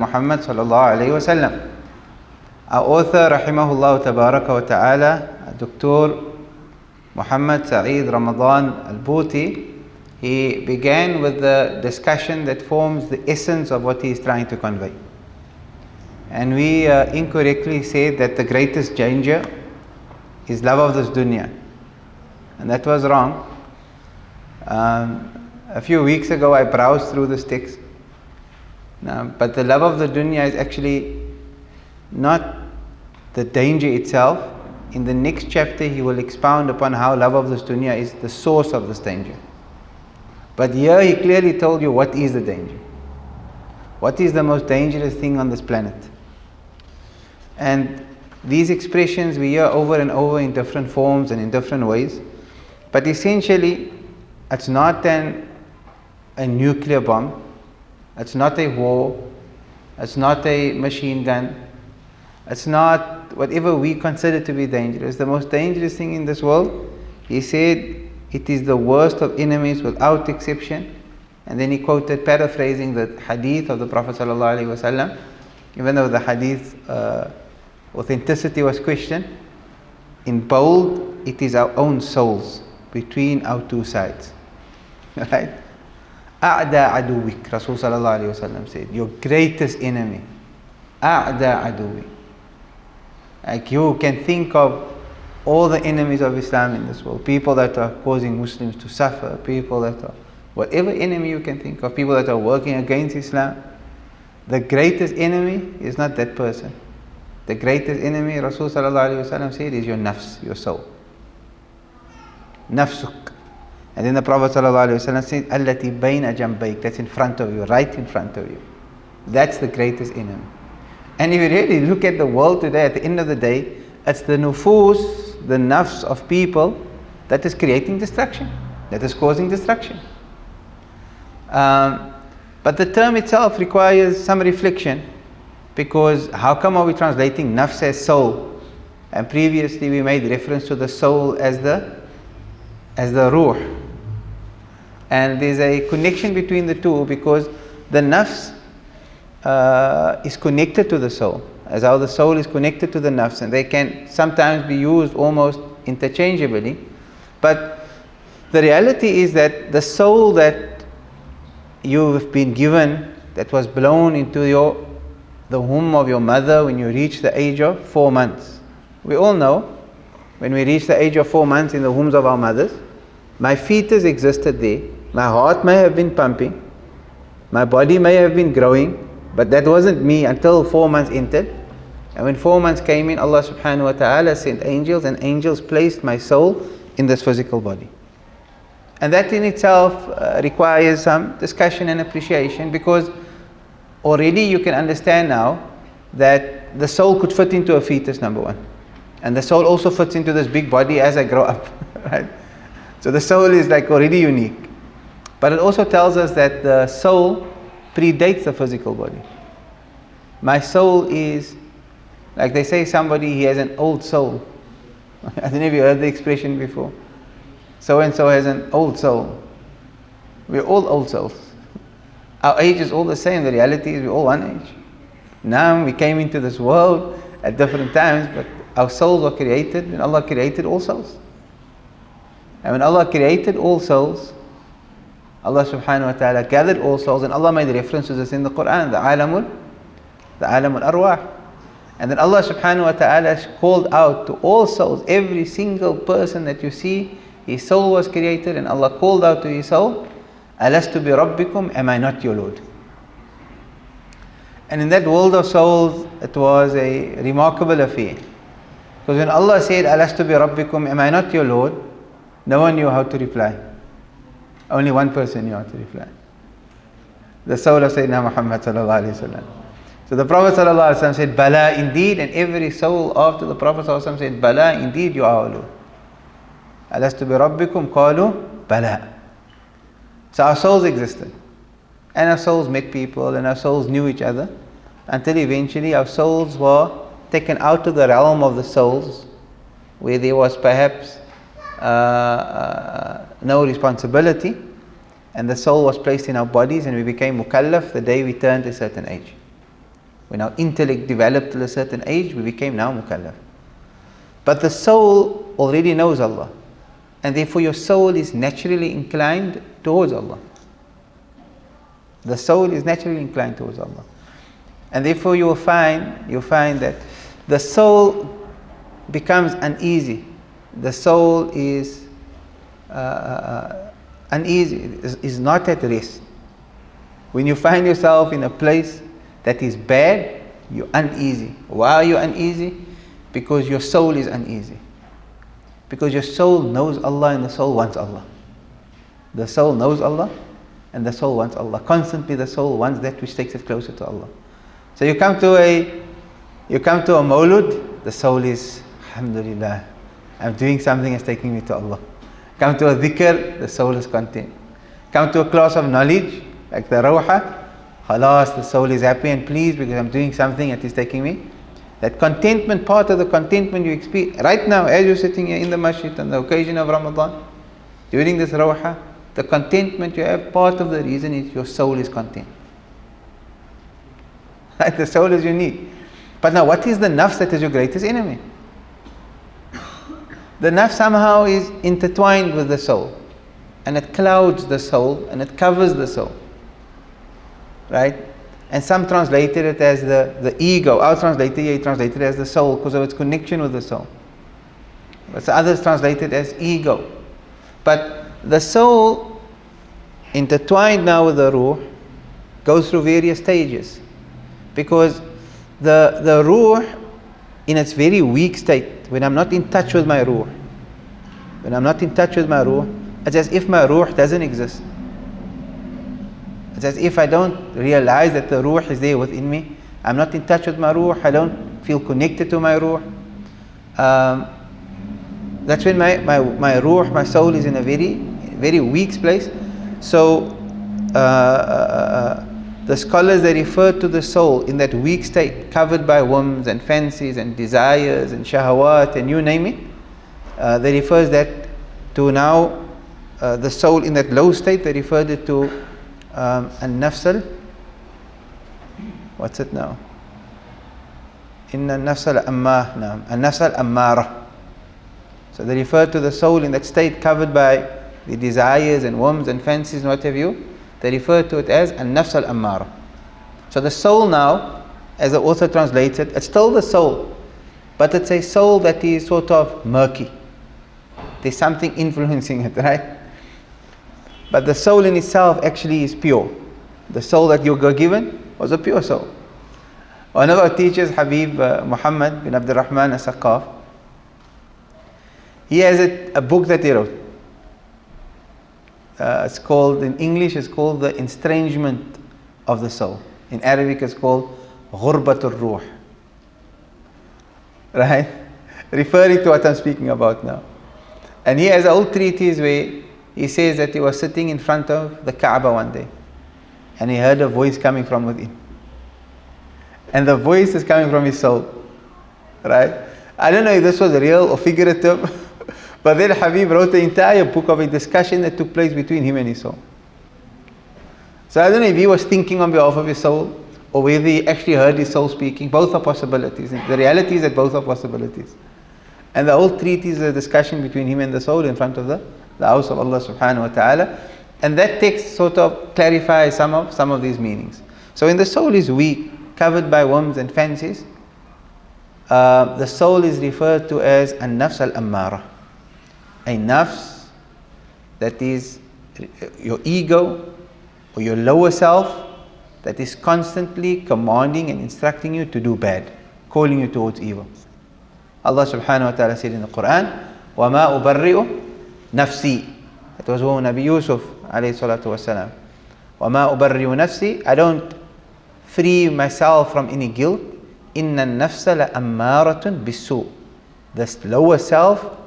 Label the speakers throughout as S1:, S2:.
S1: Muhammad sallallahu alayhi wasallam. Our author, rahimahullah tabaraka wa ta'ala, Dr. Muhammad Saeed Ramadan al-Bhuti, he began with the discussion that forms the essence of what he is trying to convey. And we incorrectly said that the greatest danger is love of this dunya. And that was wrong. A few weeks ago I browsed through this text. But the love of the dunya is actually not the danger itself. In the next chapter he will expound upon how love of this dunya is the source of this danger. But here he clearly told you what is the danger. What is the most dangerous thing on this planet? And these expressions we hear over and over in different forms and in different ways. But essentially it's not a nuclear bomb. It's not a war, it's not a machine gun, it's not whatever we consider to be dangerous. The most dangerous thing in this world, he said, it is the worst of enemies without exception. And then he quoted, paraphrasing the hadith of the Prophet ﷺ, even though the hadith authenticity was questioned, in bold, it is our own souls between our two sides. Right? A'da aduwik, Rasul sallallahu alayhi wasallam said, your greatest enemy. A'da aduwik. Like you can think of all the enemies of Islam in this world, people that are causing Muslims to suffer, people that are, whatever enemy you can think of, people that are working against Islam. The greatest enemy is not that person. The greatest enemy, Rasul sallallahu alayhi wasallam said, is your nafs, your soul. Nafsuk. And then the Prophet ﷺ said, Allati bayna jambayk, that's in front of you, right in front of you. That's the greatest enemy. And if you really look at the world today, at the end of the day, it's the nufus, the nafs of people that is creating destruction, that is causing destruction. But the term itself requires some reflection, because how come are we translating nafs as soul? And previously we made reference to the soul as the ruh. And there's a connection between the two, because the nafs is connected to the soul, as how the soul is connected to the nafs, and they can sometimes be used almost interchangeably. But the reality is that the soul that you've been given, that was blown into the womb of your mother when you reach the age of 4 months. We all know when we reach the age of 4 months in the wombs of our mothers, my fetus existed there. My heart may have been pumping, my body may have been growing, but that wasn't me until 4 months entered. And when 4 months came in, Allah subhanahu wa ta'ala sent angels, and angels placed my soul in this physical body. And that in itself requires some discussion and appreciation, because already you can understand now that the soul could fit into a fetus, number one. And the soul also fits into this big body as I grow up. Right? So the soul is like already unique. But it also tells us that the soul predates the physical body. My soul is, like they say somebody, he has an old soul. I don't know if you heard the expression before. So and so has an old soul. We're all old souls. Our age is all the same. The reality is we're all one age. Now we came into this world at different times, but our souls were created when Allah created all souls. And when Allah created all souls, Allah subhanahu wa ta'ala gathered all souls, and Allah made reference to this in the Quran, the alamul arwah. And then Allah subhanahu wa ta'ala called out to all souls, every single person that you see, his soul was created, and Allah called out to his soul, Alastu bi rabbikum, am I not your Lord? And in that world of souls, it was a remarkable affair. Because when Allah said, Alastu bi rabbikum, am I not your Lord? No one knew how to reply. Only one person knew how to reply. The soul of Sayyidina Muhammad sallallahu alayhi wa sallam. So the Prophet sallallahu alayhi wa sallam said, Bala, indeed, and every soul after the Prophet sallallahu alayhi wa sallam said, Bala, indeed, you are our Lord. Alastu bi rabbikum, qalu, Bala. So our souls existed. And our souls met people, and our souls knew each other, until eventually our souls were taken out of the realm of the souls, where there was perhaps no responsibility, and the soul was placed in our bodies, and we became mukallaf the day we turned a certain age. When our intellect developed to a certain age, we became now mukallaf. But the soul already knows Allah. And therefore your soul is naturally inclined towards Allah. The soul is naturally inclined towards Allah. And therefore you'll find that the soul becomes uneasy. The soul is uneasy, is not at rest. When you find yourself in a place that is bad, you're uneasy. Why are you uneasy? Because your soul is uneasy. Because your soul knows Allah and the soul wants Allah. The soul knows Allah and the soul wants Allah. Constantly the soul wants that which takes it closer to Allah. So you come to a mawlud, the soul is, alhamdulillah, I'm doing something that's taking me to Allah. Come to a dhikr, the soul is content. Come to a class of knowledge, like the Rawha, khalas, the soul is happy and pleased because I'm doing something that is taking me. That contentment, part of the contentment you experience right now as you're sitting here in the masjid on the occasion of Ramadan, during this Rawha, the contentment you have, part of the reason is your soul is content. Right? The soul is unique. But now what is the nafs that is your greatest enemy? The nafs somehow is intertwined with the soul. And it clouds the soul and it covers the soul. Right? And some translated it as the ego. Our translator here translated it as the soul because of its connection with the soul. But others translated as ego. But the soul, intertwined now with the ruh, goes through various stages. Because the ruh, in its very weak state, when I'm not in touch with my ruh, it's as if my ruh doesn't exist. It's as if I don't realize that the ruh is there within me. I'm not in touch with my ruh. I don't feel connected to my ruh. That's when my ruh, my soul is in a very, very weak place. So the scholars, they refer to the soul in that weak state, covered by whims and fancies and desires and shahawat and you name it. They refer that to now the soul in that low state. They referred it to al-nafs what's it now? Inna al-nafs al-ammara. So they refer to the soul in that state covered by the desires and whims and fancies and what have you. They refer to it as al-nafs al-ammara. So the soul now, as the author translates it, it's still the soul, but it's a soul that is sort of murky. There's something influencing it, right? But the soul in itself actually is pure. The soul that you were given was a pure soul. One of our teachers, Habib Muhammad bin Abdurragman as-Saqaf, he has a book that he wrote. It's called, in English, it's called The Estrangement of the Soul. In Arabic, it's called Ghurbatul Ruh. Right? Referring to what I'm speaking about now. And he has an old treatise where he says that he was sitting in front of the Kaaba one day and he heard a voice coming from within. And the voice is coming from his soul. Right? I don't know if this was real or figurative, but then Habib wrote the entire book of a discussion that took place between him and his soul. So I don't know if he was thinking on behalf of his soul or whether he actually heard his soul speaking. Both are possibilities. The reality is that both are possibilities. And the whole treatise is a discussion between him and the soul in front of the house of Allah subhanahu wa ta'ala. And that text sort of clarifies some of these meanings. So when the soul is weak, covered by whims and fancies, the soul is referred to as an-nafs al-ammara. A nafs that is your ego or your lower self that is constantly commanding and instructing you to do bad, calling you towards evil. Allah subhanahu wa ta'ala said in the Quran, وَمَا أُبَرِّئُ نَفْسِي. That was Nabi Yusuf alayhi salatu wasalam. وَمَا أُبَرِّئُ نَفْسِي. I don't free myself from any guilt. إِنَّ النَّفْسَ لَأَمَّارَةٌ بِالسُّوءِ. This lower self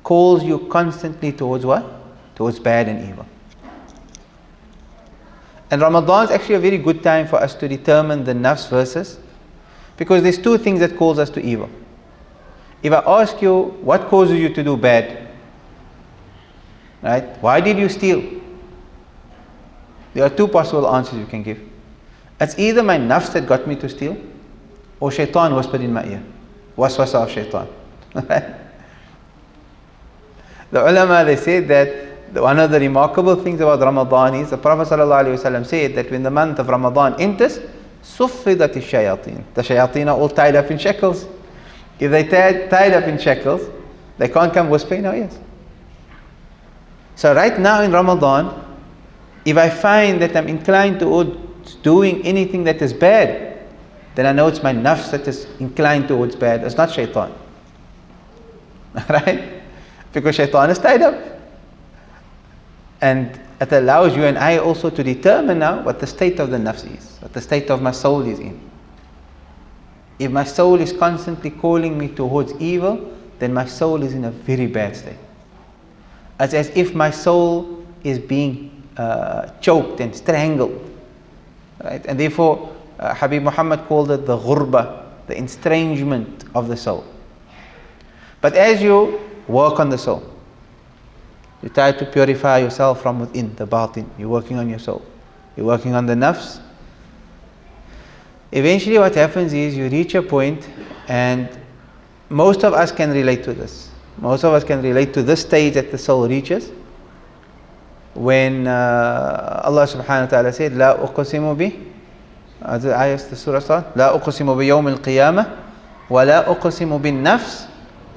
S1: calls you constantly towards what? Towards bad and evil. And Ramadan is actually a very good time for us to determine the nafs verses, because there's two things that cause us to evil. If I ask you, what causes you to do bad? Right? Why did you steal? There are two possible answers you can give. It's either my nafs that got me to steal, or shaitan whispered in my ear. Waswasa of shaitan. The ulama, they said that one of the remarkable things about Ramadan is the Prophet ﷺ said that when the month of Ramadan enters, suffidat shayateen. The shayateen are all tied up in shackles. If they tied up in shackles, they can't come whisper in our ears. So right now in Ramadan, if I find that I'm inclined towards doing anything that is bad, then I know it's my nafs that is inclined towards bad. It's not shaitan. Right? Because shaitan is tied up. And it allows you and I also to determine now what the state of the nafs is, what the state of my soul is in. If my soul is constantly calling me towards evil, then my soul is in a very bad state. It's as if my soul is being choked and strangled. Right? And therefore, Habib Muhammad called it the ghurba, the estrangement of the soul. But as you work on the soul, you try to purify yourself from within, the batin. You're working on your soul. You're working on the nafs. Eventually what happens is you reach a point, and most of us can relate to this. Most of us can relate to this stage that the soul reaches when Allah subhanahu wa ta'ala said, La uqsimu bi, the ayahs, the surah start, La uqsimu bi yawm al-qiyamah, wa la uqsimu bin nafs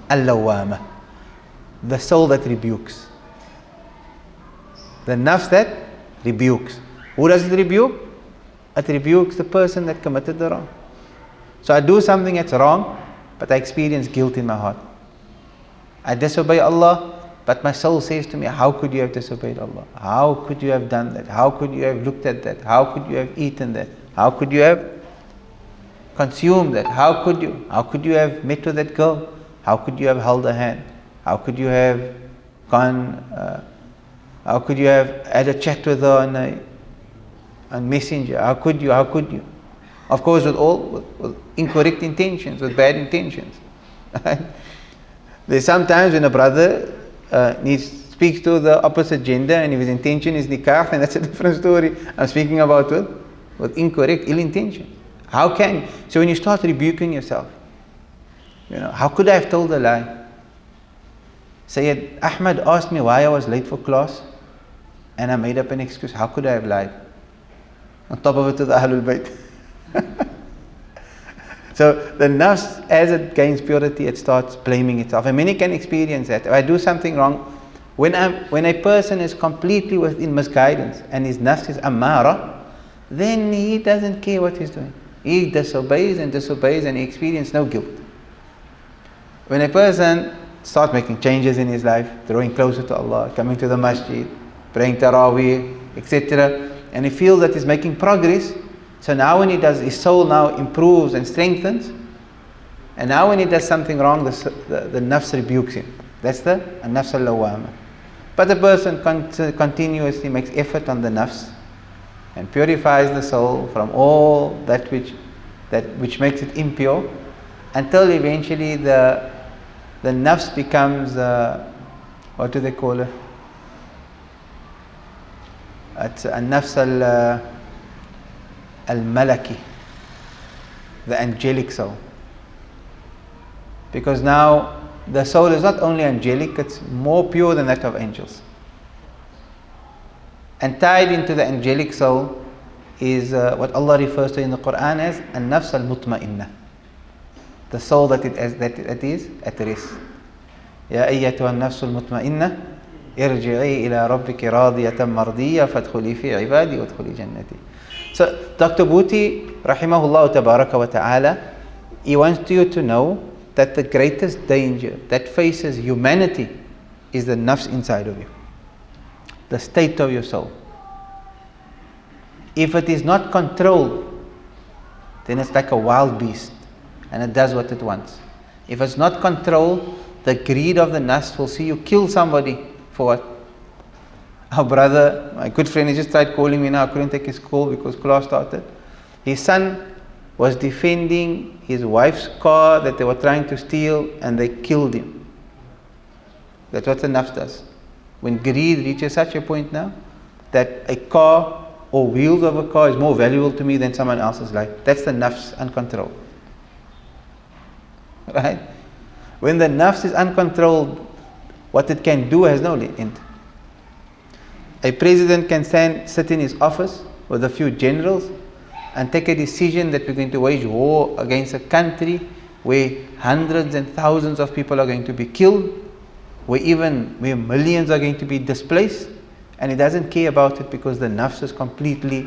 S1: al-lawwama. The soul that rebukes. The nafs that rebukes. Who does it rebuke? It rebukes the person that committed the wrong. So I do something that's wrong, but I experience guilt in my heart. I disobey Allah, but my soul says to me, how could you have disobeyed Allah? How could you have done that? How could you have looked at that? How could you have eaten that? How could you have consumed that? How could you? How could you have met with that girl? How could you have held her hand? How could you have gone, how could you have had a chat with her on Messenger? How could you? How could you? Of course, with incorrect intentions, with bad intentions. There's sometimes when a brother speaks to the opposite gender, and if his intention is nikah, then that's a different story. I'm speaking about with incorrect, ill intention. How can you? So when you start rebuking yourself, how could I have told a lie? Sayyid Ahmad asked me why I was late for class, and I made up an excuse. How could I have lied? On top of it, to the Ahlul Bayt. So the nafs, as it gains purity, it starts blaming itself. And many can experience that. If I do something wrong, when a person is completely within misguidance and his nafs is ammara, then he doesn't care what he's doing. He disobeys and he experiences no guilt. When a person starts making changes in his life, drawing closer to Allah, coming to the masjid, praying tarawih, etc., and he feels that he's making progress, so now when he does, his soul now improves and strengthens, and now when he does something wrong, the nafs rebukes him. That's the nafs al-lawwama. But the person continuously makes effort on the nafs and purifies the soul from all that which makes it impure, until eventually the nafs becomes, what do they call it? It's a nafs al-malaki, the angelic soul. Because now the soul is not only angelic, it's more pure than that of angels. And tied into the angelic soul is what Allah refers to in the Quran as an-nafs al-mutma'innah, the soul that it is at rest. Ya ayyatuha an-nafs al-mutma'innah irji'i ila rabbiki radiyatan mardiyya fadkhuli fi ibadi wadkhuli jannati. So Dr. Bhuti, rahimahullah tabaraka wa ta'ala, he wants you to know that the greatest danger that faces humanity is the nafs inside of you, the state of your soul. If it is not controlled, then it's like a wild beast and it does what it wants. If it's not controlled, the greed of the nafs will see you kill somebody for what? Our brother, my good friend, he just tried calling me now. I couldn't take his call because class started. His son was defending his wife's car that they were trying to steal, and they killed him. That's what the nafs does. When greed reaches such a point now that a car or wheels of a car is more valuable to me than someone else's life, that's the nafs uncontrolled. Right? When the nafs is uncontrolled, what it can do has no end. A president can sit in his office with a few generals and take a decision that we're going to wage war against a country where hundreds and thousands of people are going to be killed, where millions are going to be displaced, and he doesn't care about it because the nafs has completely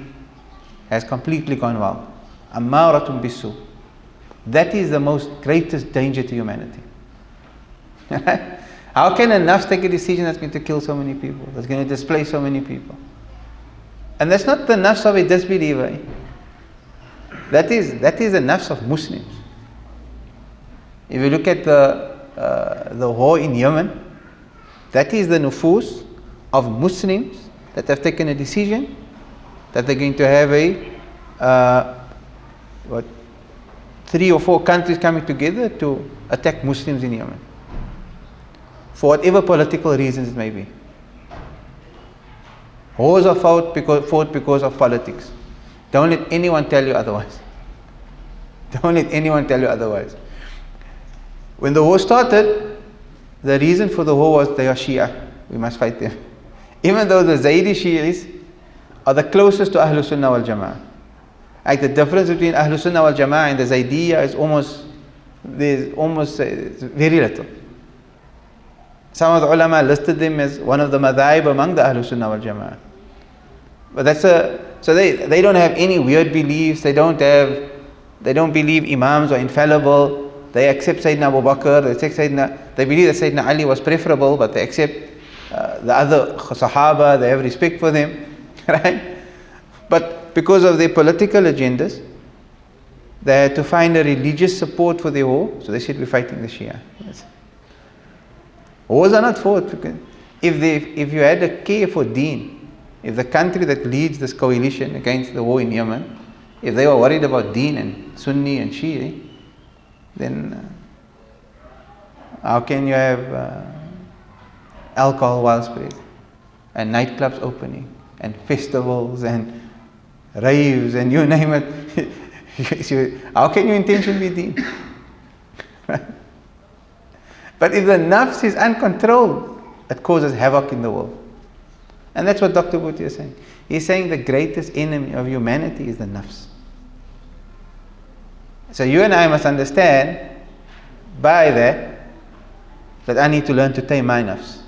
S1: gone wild. Ammaratun bisu. That is the most greatest danger to humanity. How can a nafs take a decision that's going to kill so many people, that's going to displace so many people? And that's not the nafs of a disbeliever. That is the nafs of Muslims. If you look at the war in Yemen, that is the nufus of Muslims that have taken a decision that they're going to have 3 or 4 countries coming together to attack Muslims in Yemen, for whatever political reasons it may be. Wars are fought because of politics. Don't let anyone tell you otherwise. Don't let anyone tell you otherwise. When the war started, the reason for the war was they are Shia. We must fight them. Even though the Zaydi Shi'is are the closest to Ahlul Sunnah wal Jama'ah. Like the difference between Ahlul Sunnah wal Jama'ah and the Zaydiyya is very little. Some of the ulama listed them as one of the madhaib among the Ahlul Sunnah wal Jama'ah. But so they don't have any weird beliefs. They don't believe imams are infallible. They accept Sayyidina Abu Bakr. They believe that Sayyidina Ali was preferable, but they accept the other Sahaba. They have respect for them, right? But because of their political agendas, they had to find a religious support for their war. So they said, we're fighting the Shia. Yes. Wars are not fought because if you had a care for deen, if the country that leads this coalition against the war in Yemen, if they were worried about deen and Sunni and Shia, then how can you have alcohol widespread and nightclubs opening and festivals and raves and you name it? How can your intention be deen? But if the nafs is uncontrolled, it causes havoc in the world. And that's what Dr. Bhuti is saying. He's saying the greatest enemy of humanity is the nafs. So you and I must understand by that I need to learn to tame my nafs.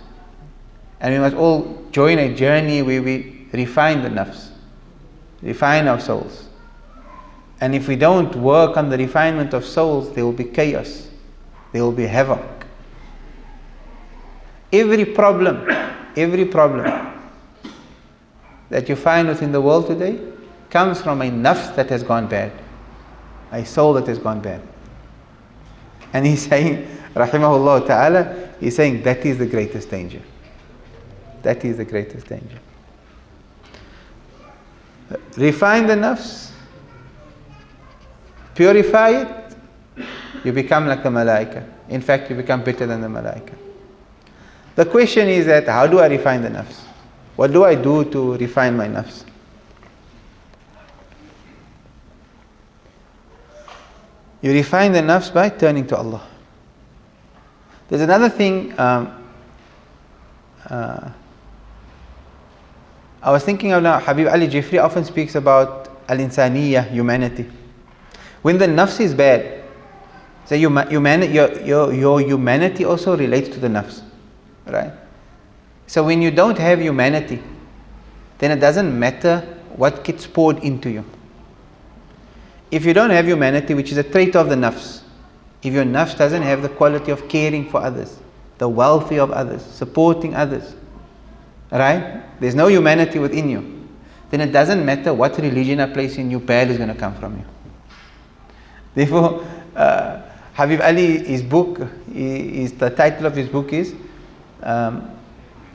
S1: And we must all join a journey where we refine the nafs, refine our souls. And if we don't work on the refinement of souls, there will be chaos, there will be havoc. Every problem that you find within the world today comes from a nafs that has gone bad, a soul that has gone bad. And he's saying, rahimahullah ta'ala, he's saying that is the greatest danger. That is the greatest danger. Refine the nafs, purify it, you become like the malaika. In fact, you become better than the malaika. The question is that how do I refine the nafs? What do I do to refine my nafs? You refine the nafs by turning to Allah. There's another thing I was thinking of now. Habib Ali Jifri often speaks about al-Insaniya, humanity. When the nafs is bad, so your humanity also relates to the nafs, right? So when you don't have humanity, then it doesn't matter what gets poured into you. If you don't have humanity, which is a trait of the nafs, if your nafs doesn't have the quality of caring for others, the welfare of others, supporting others, right? There's no humanity within you, then it doesn't matter what religion I place in you, bad is going to come from you. Therefore, Habib Ali, his book, the title of his book is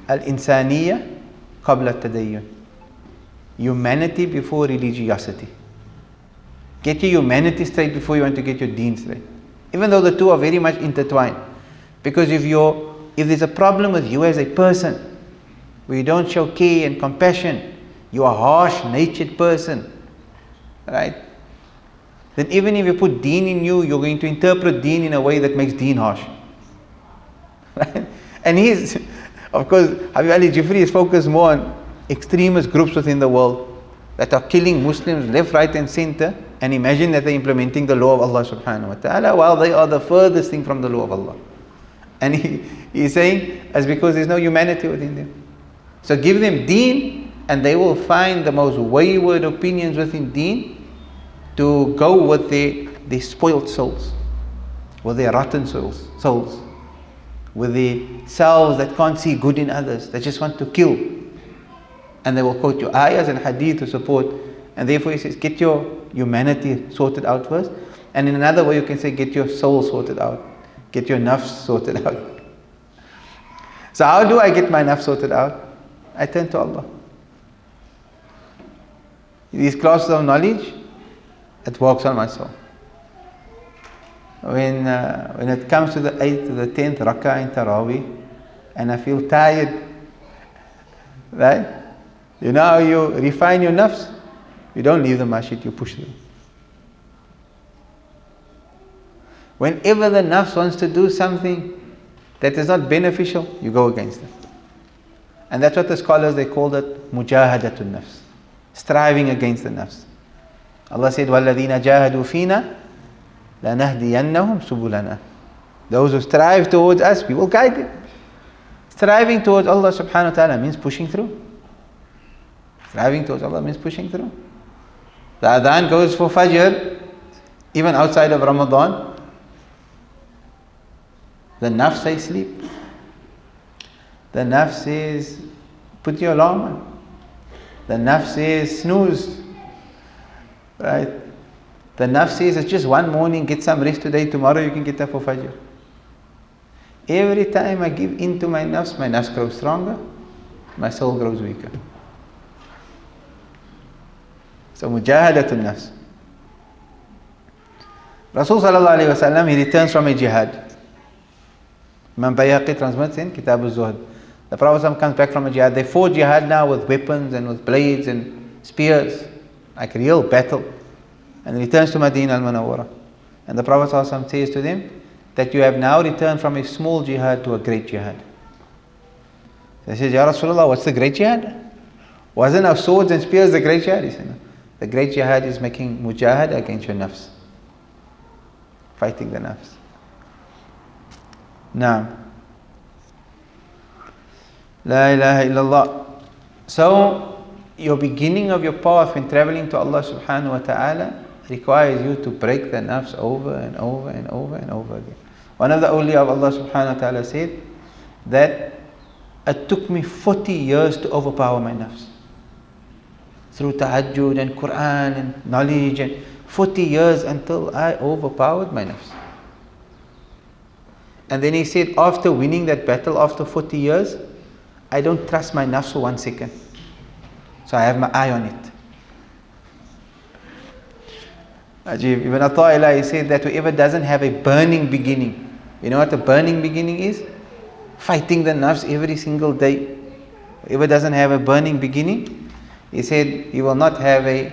S1: Al-Insaniya Qabla Tadayyun. Humanity before religiosity. Get your humanity straight before you want to get your deen straight. Even though the two are very much intertwined. Because if there's a problem with you as a person, where you don't show care and compassion, you are a harsh-natured person, right? then even if you put deen in you, you're going to interpret deen in a way that makes deen harsh. Right? And he's, of course, Habib Ali Jifri is focused more on extremist groups within the world that are killing Muslims left, right and center, and imagine that they're implementing the law of Allah subhanahu wa ta'ala while they are the furthest thing from the law of Allah. And he's saying it's because there's no humanity within them. So give them deen and they will find the most wayward opinions within deen to go with their spoiled souls, with their rotten souls, with the selves that can't see good in others, that just want to kill. And they will quote you ayahs and hadith to support. And therefore he says, get your humanity sorted out first. And in another way you can say, get your soul sorted out. Get your nafs sorted out. So how do I get my nafs sorted out? I turn to Allah. These classes of knowledge, it works on my soul. When it comes to the 8th to the 10th rak'ah in Tarawih, and I feel tired, right? You know how you refine your nafs? You don't leave the masjid, you push through. Whenever the nafs wants to do something that is not beneficial, you go against it. And that's what the scholars, they called it mujahadatun nafs, striving against the nafs. Allah said, وَالَّذِينَ جَاهَدُوا فِينَا لَنَهْدِيَنَّهُمْ سُبُلَنَا. Those who strive towards us, we will guide them. Striving towards Allah subhanahu wa ta'ala means pushing through. Striving towards Allah means pushing through. The adhan goes for Fajr, even outside of Ramadan. The nafs says sleep. The nafs says put your alarm on. The nafs says snooze. Right? The nafs says it's just one morning, get some rest today, tomorrow you can get up for Fajr. Every time I give in to my nafs grows stronger, my soul grows weaker. So mujahadatun nafs. Rasul sallallahu alayhi wa sallam, he returns from a jihad. Imam Bayhaqi transmits in Kitab al-Zuhd. The Prophet comes back from a jihad. They fought jihad now with weapons and with blades and spears, like real battle. And he returns to Medina al-Munawwara. And the Prophet says to them that you have now returned from a small jihad to a great jihad. They said, Ya Rasulullah, what's the great jihad? Wasn't our swords and spears the great jihad? He said, no. The great jihad is making mujahad against your nafs. Fighting the nafs. Now, La ilaha illallah. So, your beginning of your path when traveling to Allah subhanahu wa ta'ala requires you to break the nafs over and over and over and over again. One of the awliya of Allah subhanahu wa ta'ala said that it took me 40 years to overpower my nafs. Through tahajjud and Quran and knowledge, and 40 years until I overpowered my nafs. And then he said, after winning that battle, after 40 years, I don't trust my nafs for 1 second. So I have my eye on it. Ajib, Ibn Atta'illah, he said that whoever doesn't have a burning beginning, you know what a burning beginning is? Fighting the nafs every single day. Whoever doesn't have a burning beginning, he said he will not have a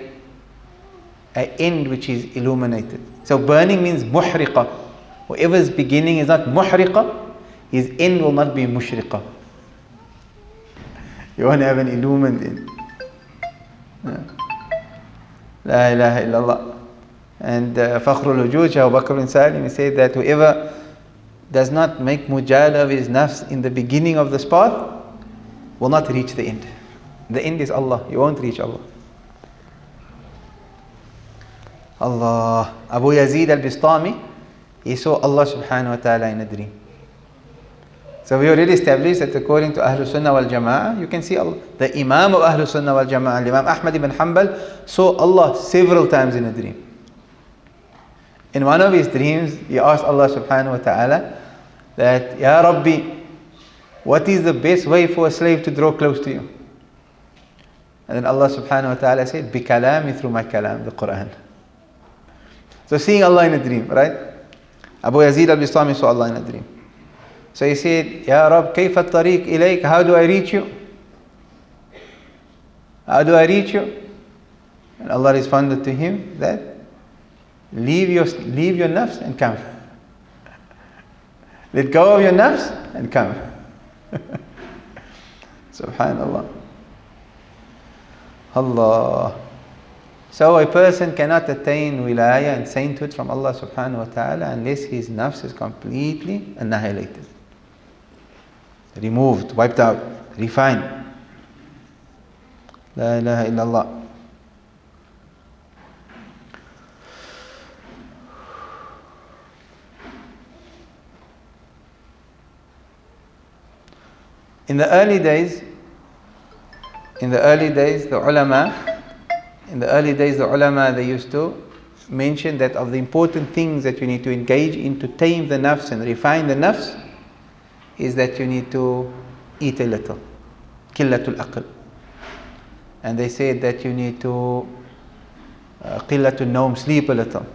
S1: end which is illuminated. So burning means muhriqa. Whoever's beginning is not muhriqa, his end will not be mushriqa. You want to have an illumined end. La ilaha illallah. And Fakhrul Wujood, Abu Bakr bin Salim, he said that whoever does not make mujahada of his nafs in the beginning of this path will not reach the end. The end is Allah. You won't reach Allah. Allah. Abu Yazid al-Bistami, he saw Allah subhanahu wa ta'ala in a dream. So we already established that according to Ahlul Sunnah wal Jama'ah, you can see Allah. The Imam of Ahlul Sunnah wal Jama'ah, Imam Ahmad ibn Hanbal, saw Allah several times in a dream. In one of his dreams, he asked Allah subhanahu wa ta'ala that, Ya Rabbi, what is the best way for a slave to draw close to you? And then Allah subhanahu wa ta'ala said, Bi kalami, through my kalam, the Quran. So seeing Allah in a dream, right? Abu Yazid al-Bistami saw Allah in a dream. So he said, Ya Rab, kayfa at-tariq ilayk? How do I reach you? How do I reach you? And Allah responded to him that Leave your nafs and come. Let go of your nafs and come. Subhanallah. Allah. So a person cannot attain wilaya and sainthood from Allah subhanahu wa ta'ala unless his nafs is completely annihilated, removed, wiped out, refined. La ilaha illallah. In the early days, the ulama, they used to mention that of the important things that you need to engage in to tame the nafs and refine the nafs is that you need to eat a little, qillatul aql. And they said that you need to qillatul nawm, sleep a little,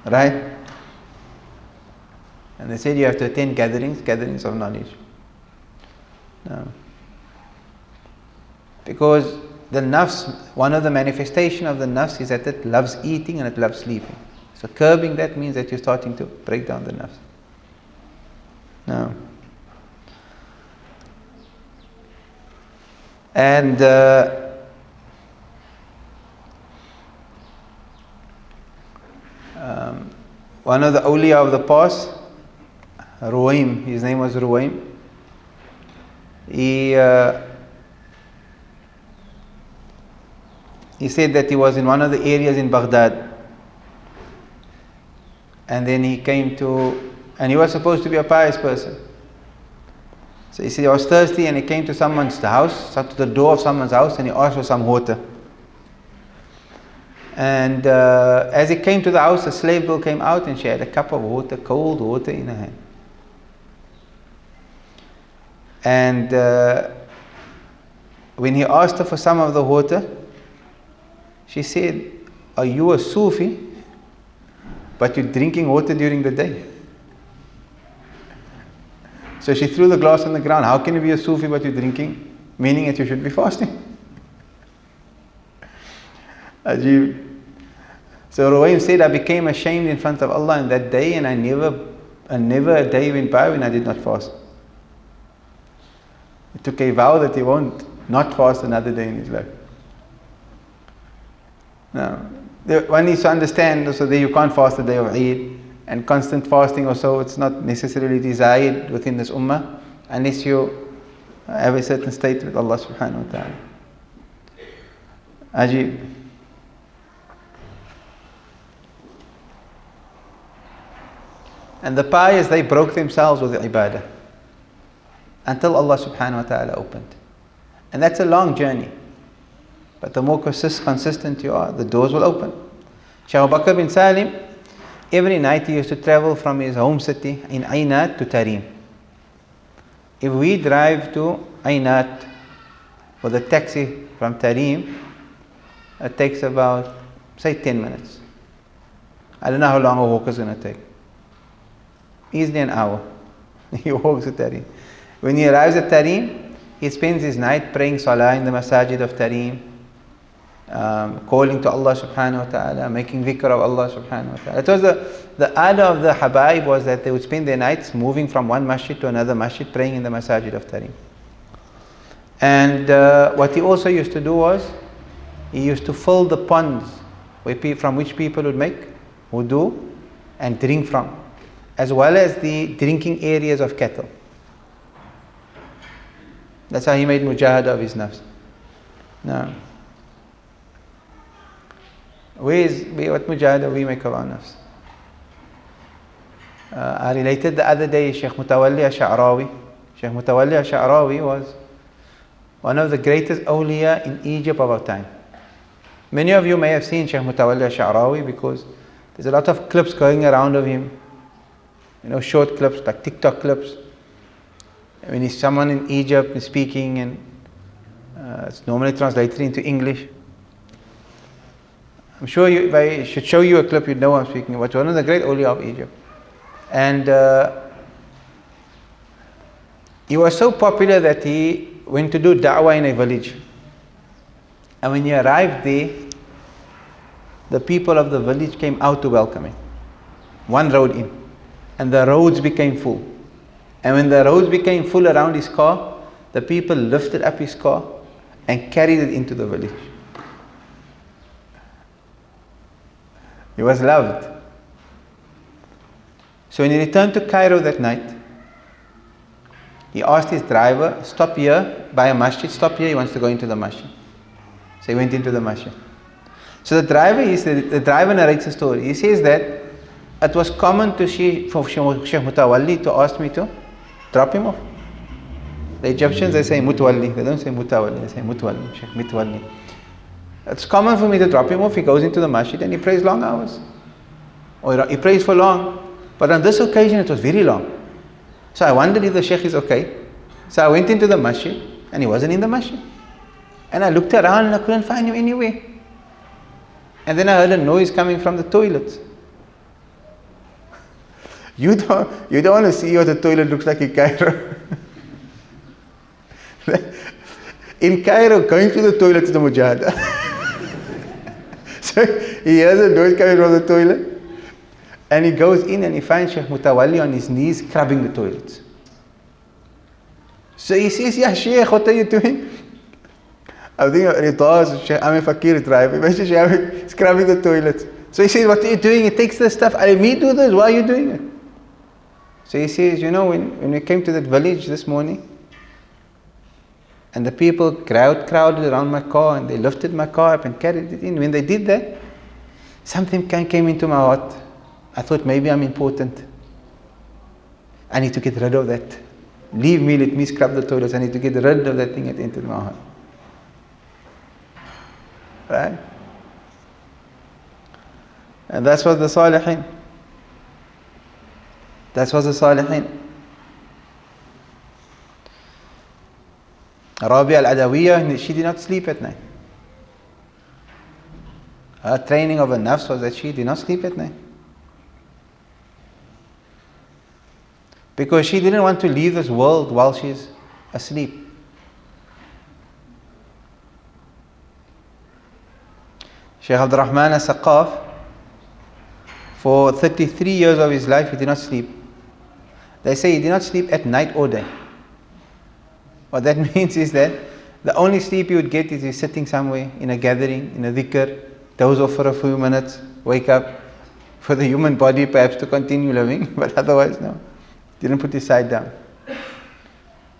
S1: right? And they said you have to attend gatherings of knowledge. No. Because the nafs, one of the manifestation of the nafs is that it loves eating and it loves sleeping. So curbing that means that you're starting to break down the nafs. No. And one of the awliya of the past, Ruwaim, his name was Ruwaim. He said that he was in one of the areas in Baghdad, and then he came to, and he was supposed to be a pious person. So he said he was thirsty and he came to someone's house, to the door of someone's house, and he asked for some water. And as he came to the house, a slave girl came out and she had a cup of water, cold water in her hand. And when he asked her for some of the water, she said, "Are you a Sufi, but you're drinking water during the day?" So she threw the glass on the ground. How can you be a Sufi but you're drinking? Meaning that you should be fasting. Ajib. So Ruwaim said, I became ashamed in front of Allah on that day, and I never a day went by when I did not fast. He took a vow that he won't not fast another day in his life. Now, one needs to understand also that you can't fast the day of Eid, and constant fasting also, it's not necessarily desired within this ummah unless you have a certain state with Allah subhanahu wa ta'ala. Ajib. And the pious, they broke themselves with the ibadah until Allah subhanahu wa ta'ala opened. And that's a long journey. But the more consistent you are, the doors will open. Shaykh Abu Bakr bin Salim, every night he used to travel from his home city in Aynat to Tarim. If we drive to Aynat with a taxi from Tarim, it takes about, say, 10 minutes. I don't know how long a walk is going to take. Easily an hour. He walks to Tarim. When he arrives at Tarim, he spends his night praying salah in the masajid of Tarim, calling to Allah subhanahu wa ta'ala, making dhikr of Allah subhanahu wa ta'ala. It was the ada of the Habaib was that they would spend their nights moving from one masjid to another masjid, praying in the masajid of Tarim. And what he also used to do was, he used to fill the ponds from which people would make wudu and drink from, as well as the drinking areas of cattle. That's how he made mujahada of his nafs. Now, what mujahada we make of our nafs? I related the other day Shaykh Mutawalli al-Sha'rawi. Shaykh Mutawalli al-Sha'rawi was one of the greatest awliya in Egypt of our time. Many of you may have seen Shaykh Mutawalli al-Sha'rawi because there's a lot of clips going around of him. You know, short clips, like TikTok clips. When he's someone in Egypt is speaking, and it's normally translated into English. I'm sure if I should show you a clip, you'd know what I'm speaking about. One of the great awliya of Egypt. And he was so popular that he went to do da'wah in a village. And when he arrived there, the people of the village came out to welcome him. One road in. And the roads became full. And when the roads became full around his car, the people lifted up his car and carried it into the village. He was loved. So when he returned to Cairo that night, he asked his driver, stop here by a masjid, stop here, he wants to go into the masjid. So he went into the masjid. So the driver narrates the story. He says that it was common for Shaykh Mutawalli to ask me to drop him off. The Egyptians, they say Mutawalli, they don't say Mutawalli, they say Mutawalli, Shaykh Mutawalli. It's common for me to drop him off. He goes into the masjid and he prays long hours. Or he prays for long. But on this occasion it was very long. So I wondered if the Shaykh is okay. So I went into the masjid and he wasn't in the masjid. And I looked around and I couldn't find him anywhere. And then I heard a noise coming from the toilet. You don't want to see what the toilet looks like in Cairo. In Cairo, going to the toilet is the mujahada. So he hears a noise coming from the toilet. And he goes in and he finds Shaykh Mutawalli on his knees scrubbing the toilets. So he says, "Ya Shaykh, what are you doing?" I think I'm a fakir driver. Imagine scrubbing the toilets. So he says, "What are you doing?" He takes the stuff. "I me do this, why are you doing it?" So he says, when we came to that village this morning, and the people crowded around my car and they lifted my car up and carried it in. When they did that, something came into my heart. I thought maybe I'm important. I need to get rid of that. Leave me, let me scrub the toilets. I need to get rid of that thing that entered my heart. Right? And that's what the Salihin. That's what the Salihin. Rabi al-Adawiyah, she did not sleep at night. Her training of a nafs was that she did not sleep at night. Because she didn't want to leave this world while she's asleep. Shaykh Abdurragman as-Saqaf, for 33 years of his life, he did not sleep. They say he did not sleep at night or day. What that means is that the only sleep he would get is he's sitting somewhere in a gathering, in a dhikr, doze off for a few minutes, wake up, for the human body perhaps to continue living, but otherwise no. Didn't put his side down.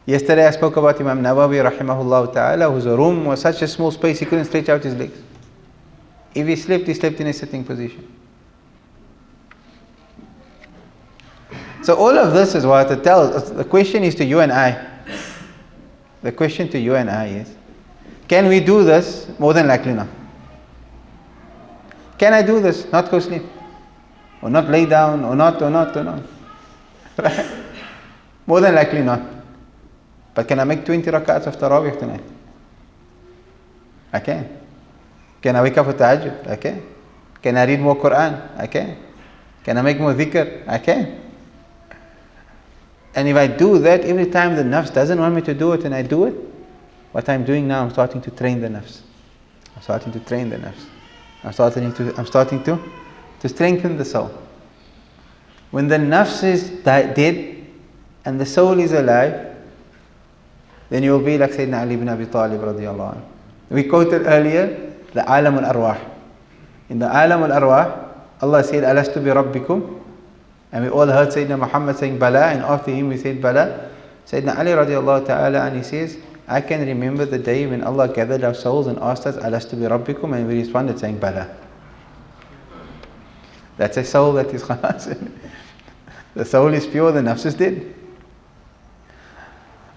S1: Yesterday I spoke about Imam Nawawi rahimahullah ta'ala, whose room was such a small space he couldn't stretch out his legs. If he slept in a sitting position. So all of this is what it tells us. The question is to you and I. The question to you and I is, can we do this? More than likely not. Can I do this? Not go sleep? Or not lay down? Or not? Right? More than likely not. But can I make 20 rakats of Tarawih tonight? I can. Can I wake up for tahajjud? I can. Can I read more Quran? I can. Can I make more dhikr? I can. And if I do that, every time the nafs doesn't want me to do it and I do it, what I'm doing now, I'm starting to train the nafs. I'm starting to train the nafs. I'm starting to strengthen the soul. When the nafs is dead and the soul is alive, then you will be like Sayyidina Ali ibn Abi Talib radiyallahu anhu. We quoted earlier the alam al-arwah. In the alam al-arwah, Allah said, "Alastu bi rabbikum?" And we all heard Sayyidina Muhammad saying Bala, and after him we said Bala. Sayyidina Ali radiallahu ta'ala, and he says, "I can remember the day when Allah gathered our souls and asked us, Alastu bi rabbikum?" And we responded saying Bala. That's a soul that is khalas. The soul is pure, the nafs is dead.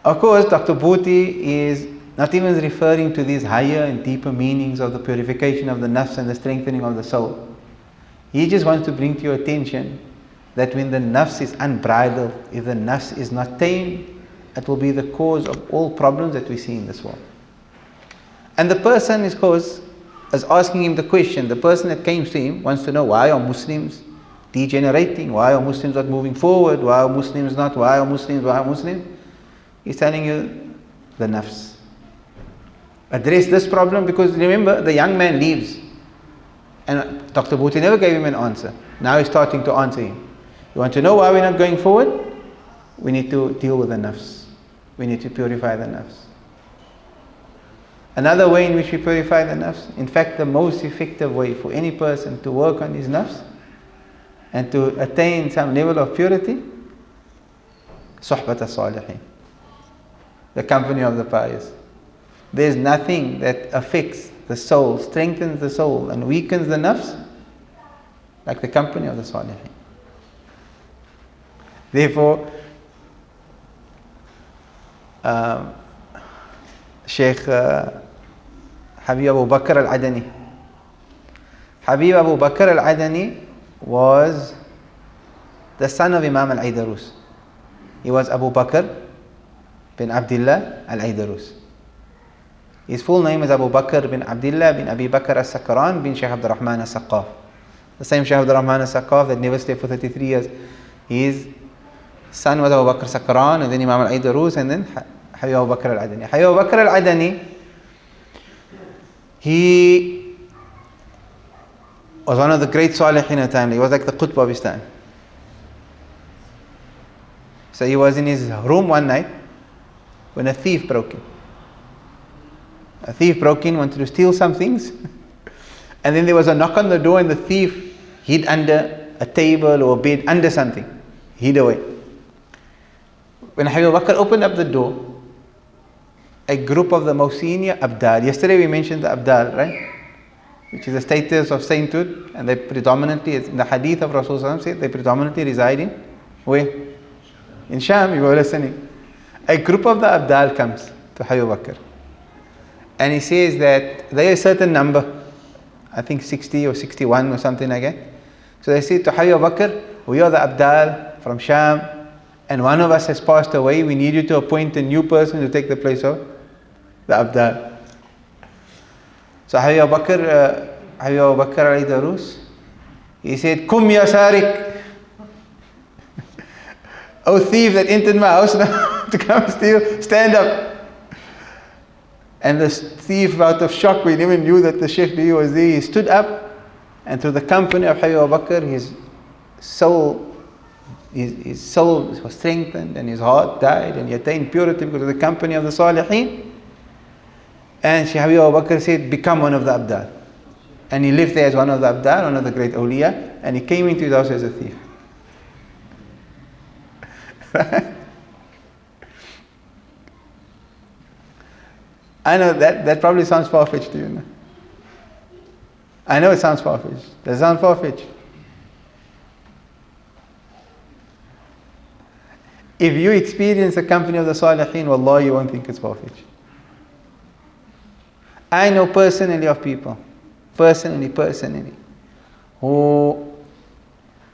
S1: Of course, Dr. Bhuti is not even referring to these higher and deeper meanings of the purification of the nafs and the strengthening of the soul. He just wants to bring to your attention that when the nafs is unbridled, if the nafs is not tamed, it will be the cause of all problems that we see in this world. And the person is asking him the question, the person that came to him wants to know, why are Muslims degenerating? Why are Muslims not moving forward? Why are Muslims? He's telling you the nafs. Address this problem, because remember, the young man leaves. And Dr. Bhuti never gave him an answer. Now he's starting to answer him. You want to know why we're not going forward? We need to deal with the nafs. We need to purify the nafs. Another way in which we purify the nafs, in fact the most effective way for any person to work on his nafs and to attain some level of purity, suhbat al-salihin, the company of the pious. There's nothing that affects the soul, strengthens the soul and weakens the nafs like the company of the salihin. Therefore, Shaykh Habib Abu Bakr al-Adani. Habib Abu Bakr al-Adani was the son of Imam al-Aidarus. He was Abu Bakr bin Abdullah al-Aidarus. His full name is Abu Bakr bin Abdullah bin Abi Bakr al-Sakran bin Shaykh Abdurragman al-Saqqaf. The same Shaykh Abdurrahman al-Saqqaf that never slept for 33 years. His son was Abu Bakr Sakran, and then Imam al-Aidarus, and then Habib Abu Bakr al-Adani. Habib Abu Bakr al-Adani, he was one of the great Salihin at the time. He was like the Qutb of his time. So he was in his room one night when a thief broke in. A thief broke in, wanted to steal some things. And then there was a knock on the door, and the thief hid under a table or a bed, under something. Hid away. When Habib Bakr opened up the door, a group of the most senior Abdal. Yesterday we mentioned the Abdal, right? Which is a status of sainthood, and they predominantly, in the hadith of Rasulullah said, they predominantly reside in where? In Sham. You were listening. A group of the Abdal comes to Habib Bakr, and he says that they are a certain number, I think 60 or 61 or something like that. So they say to Habib Bakr, we are the Abdal from Sham, and one of us has passed away. We need you to appoint a new person to take the place of the Abdal. So Habib Bakr al-Aidarus, he said, Kum ya Sarik, O thief that entered my house now to come steal, stand up. And the thief, out of shock, we never knew that the Shaykh was there, he stood up, and through the company of Habib Bakr, his soul was strengthened, and his heart died, and he attained purity because of the company of the Salihin. And Shaykh Habib Bakr said, become one of the Abdal. And he lived there as one of the Abdal, one of the great awliya, and he came into his house as a thief. I know that probably sounds far-fetched to you now. I know it sounds far-fetched. Does it sound far-fetched? If you experience the company of the Salihin, wallah, you won't think it's far-fetched. I know personally of people, personally, who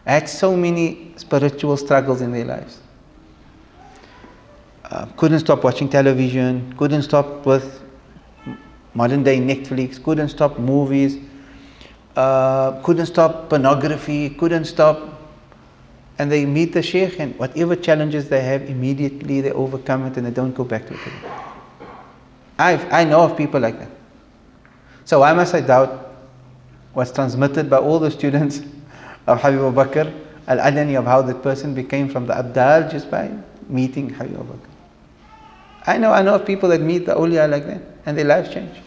S1: had so many spiritual struggles in their lives. Couldn't stop watching television, couldn't stop with modern day Netflix, couldn't stop movies, couldn't stop pornography, couldn't stop. And they meet the Shaykh, and whatever challenges they have, immediately they overcome it and they don't go back to it again. I know of people like that. So why must I doubt what's transmitted by all the students of Habib Abu Bakr al-Adani, of how that person became from the Abdal just by meeting Habib Abu Bakr? I know of people that meet the awliya like that and their lives change.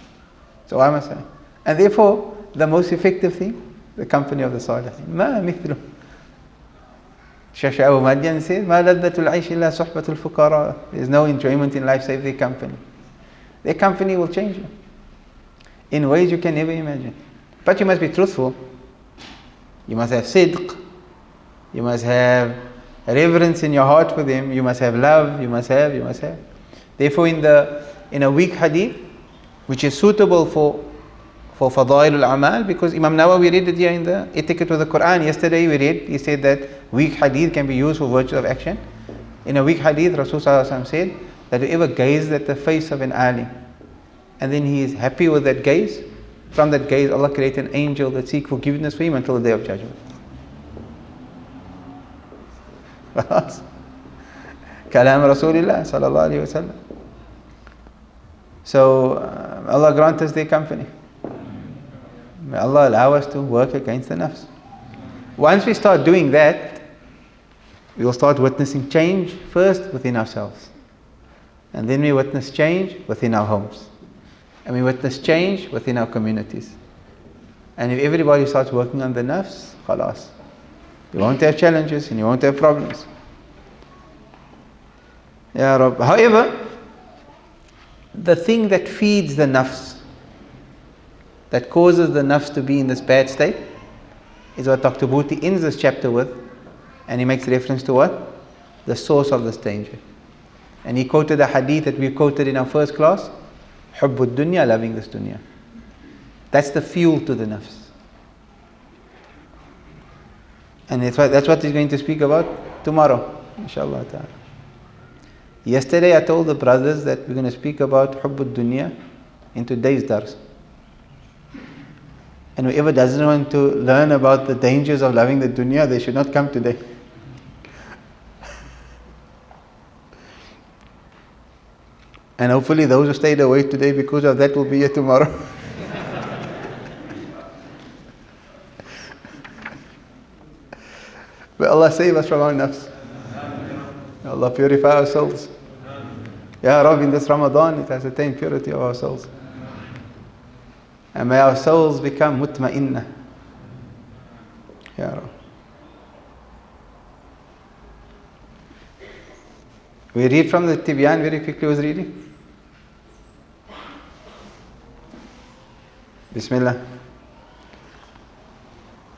S1: So why must I? And therefore, the most effective thing, the company of the Salihin. Ma mithlu. Shaykh Abu Madian said, Ma laddatul aish illa suhbatul fuqara. There is no enjoyment in life save their company. Their company will change you in ways you can never imagine. But you must be truthful. You must have sidq. You must have reverence in your heart for them. You must have love. You must have. Therefore, in a weak hadith, which is suitable for Fadail al-Amal, because Imam Nawawi read it here in the Etiquette of the Quran. Yesterday we read, he said that weak hadith can be used for virtue of action. In a weak hadith, Rasulullah said that whoever gazes at the face of an alim, and then he is happy with that gaze, from that gaze Allah created an angel that seeks forgiveness for him until the day of judgment. Kalam Rasulullah sallallahu alayhi wa sallam. So Allah grant us their company. May Allah allow us to work against the nafs. Once we start doing that, we will start witnessing change first within ourselves. And then we witness change within our homes. And we witness change within our communities. And if everybody starts working on the nafs, khalas, you won't have challenges and you won't have problems. Ya Rabb. However, the thing that feeds the nafs, that causes the nafs to be in this bad state, is what Dr. Bhuti ends this chapter with, and he makes reference to what? The source of this danger. And he quoted a hadith that we quoted in our first class, Hubbud dunya, loving this dunya. That's the fuel to the nafs. And that's what he's going to speak about tomorrow, inshallah ta'ala. Yesterday I told the brothers that we're going to speak about Hubbud dunya in today's dars. And whoever doesn't want to learn about the dangers of loving the dunya, they should not come today. And hopefully those who stayed away today because of that will be here tomorrow. May Allah save us from our nafs. May Allah purify our souls. Ya Rabb, in this Ramadan, it has attained purity of our souls. And may our souls become mutma'inna. Ya Rabb. We read from the Tibyan very quickly. Who's reading? Bismillah.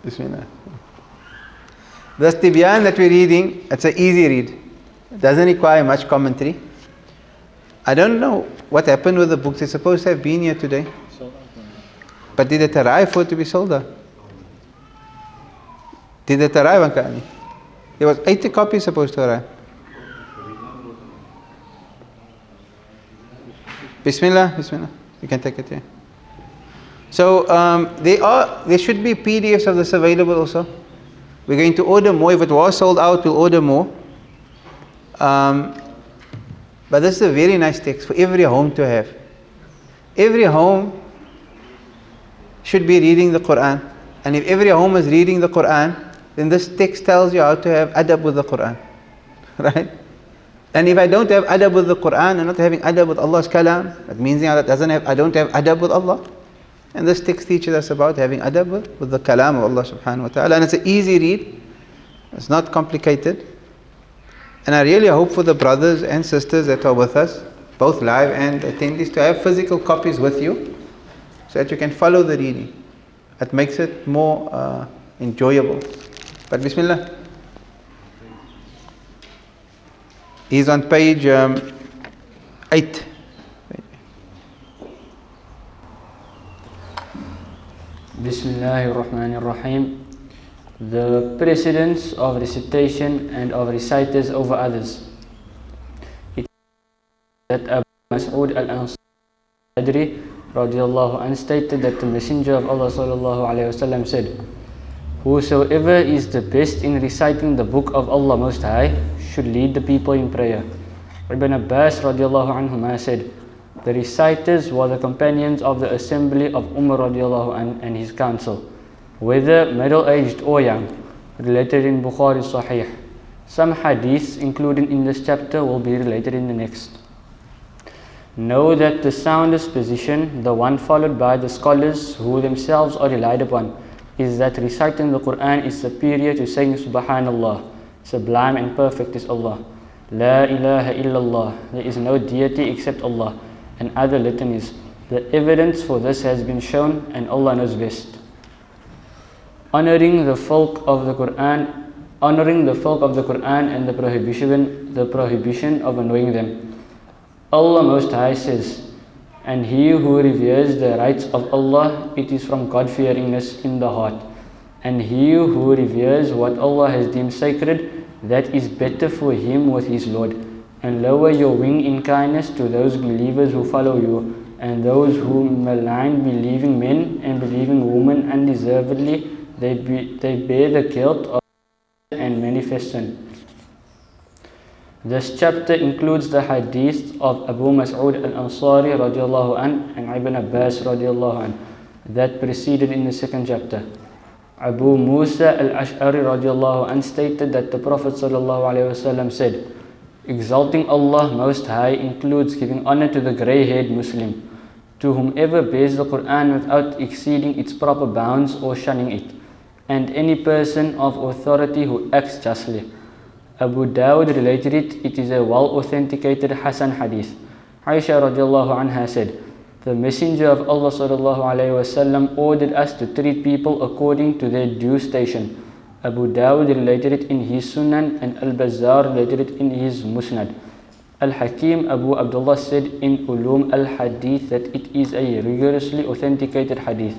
S1: Bismillah. This Tibyan that we're reading, it's an easy read. It doesn't require much commentary. I don't know what happened with the books. They're supposed to have been here today. But did it arrive for it to be sold out? Did it arrive, Uncle? There was 80 copies supposed to arrive. Bismillah, Bismillah. You can take it here. So there should be PDFs of this available also. We're going to order more. If it was sold out, we'll order more. But this is a very nice text for every home to have. Every home should be reading the Quran. And if every home is reading the Quran, then this text tells you how to have adab with the Quran. Right? And if I don't have adab with the Quran and not having adab with Allah's kalam, that means I don't have adab with Allah. And this text teaches us about having adab with the kalam of Allah subhanahu wa ta'ala. And it's an easy read. It's not complicated. And I really hope for the brothers and sisters that are with us, both live and attendees, to have physical copies with you so that you can follow the reading. It makes it more enjoyable. But Bismillah. He's on page 8.
S2: Bismillahirrahmanirrahim. The precedence of recitation and of reciters over others. It that Abu Mas'ud al-Ansari radiyallahu anhu stated that the Messenger of Allah sallallahu alayhi wasallam said, "Whosoever is the best in reciting the book of Allah Most High should lead the people in prayer." Ibn Abbas radiyallahu anhuma said, "The reciters were the companions of the assembly of Umar radiyallahu anhu and his council, whether middle-aged or young," related in Bukhari Sahih. Some hadiths included in this chapter will be related in the next. Know that the soundest position, the one followed by the scholars who themselves are relied upon, is that reciting the Quran is superior to saying Subhanallah, sublime and perfect is Allah, La ilaha illallah, there is no deity except Allah, and other litanies. The evidence for this has been shown, and Allah knows best. Honoring the folk of the Quran and the prohibition of annoying them. Allah Most High says, "And he who reveres the rights of Allah, it is from God-fearingness in the heart. And he who reveres what Allah has deemed sacred, that is better for him with his Lord. And lower your wing in kindness to those believers who follow you, and those who malign believing men and believing women undeservedly, they bear the guilt of and manifest sin." This chapter includes the hadith of Abu Mas'ud al-Ansari radiyallahu anhu and Ibn Abbas radiyallahu anhu. that preceded in the second chapter. Abu Musa al-Ash'ari radiallahu anh stated that the Prophet sallallahu alaihi wasallam said, exalting Allah Most High includes giving honor to the grey-haired Muslim, to whomever bears the Quran without exceeding its proper bounds or shunning it, and any person of authority who acts justly. Abu Dawud related it. It is a well-authenticated Hasan hadith. Aisha radiallahu anha said, the Messenger of Allah sallallahu alaihi wasallam ordered us to treat people according to their due station. Abu Dawud related it in his Sunan and Al-Bazzar related it in his Musnad. Al-Hakim Abu Abdullah said in Ulum al-Hadith that it is a rigorously authenticated hadith.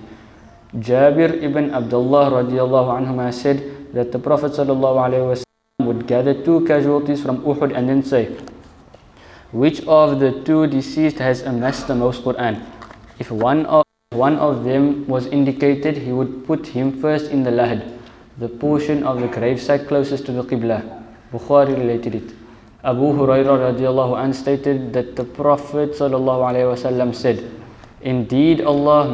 S2: Jabir ibn Abdullah radiallahu anhuma said that the Prophet sallallahu alaihi wasallam would gather two casualties from Uhud and then say, which of the two deceased has amassed the most Quran? If one of them was indicated, he would put him first in the lahad, the portion of the gravesite closest to the Qibla. Bukhari related it. Abu Hurairah radiallahu anh stated that the Prophet sallallahu alaihi wasallam said, indeed Allah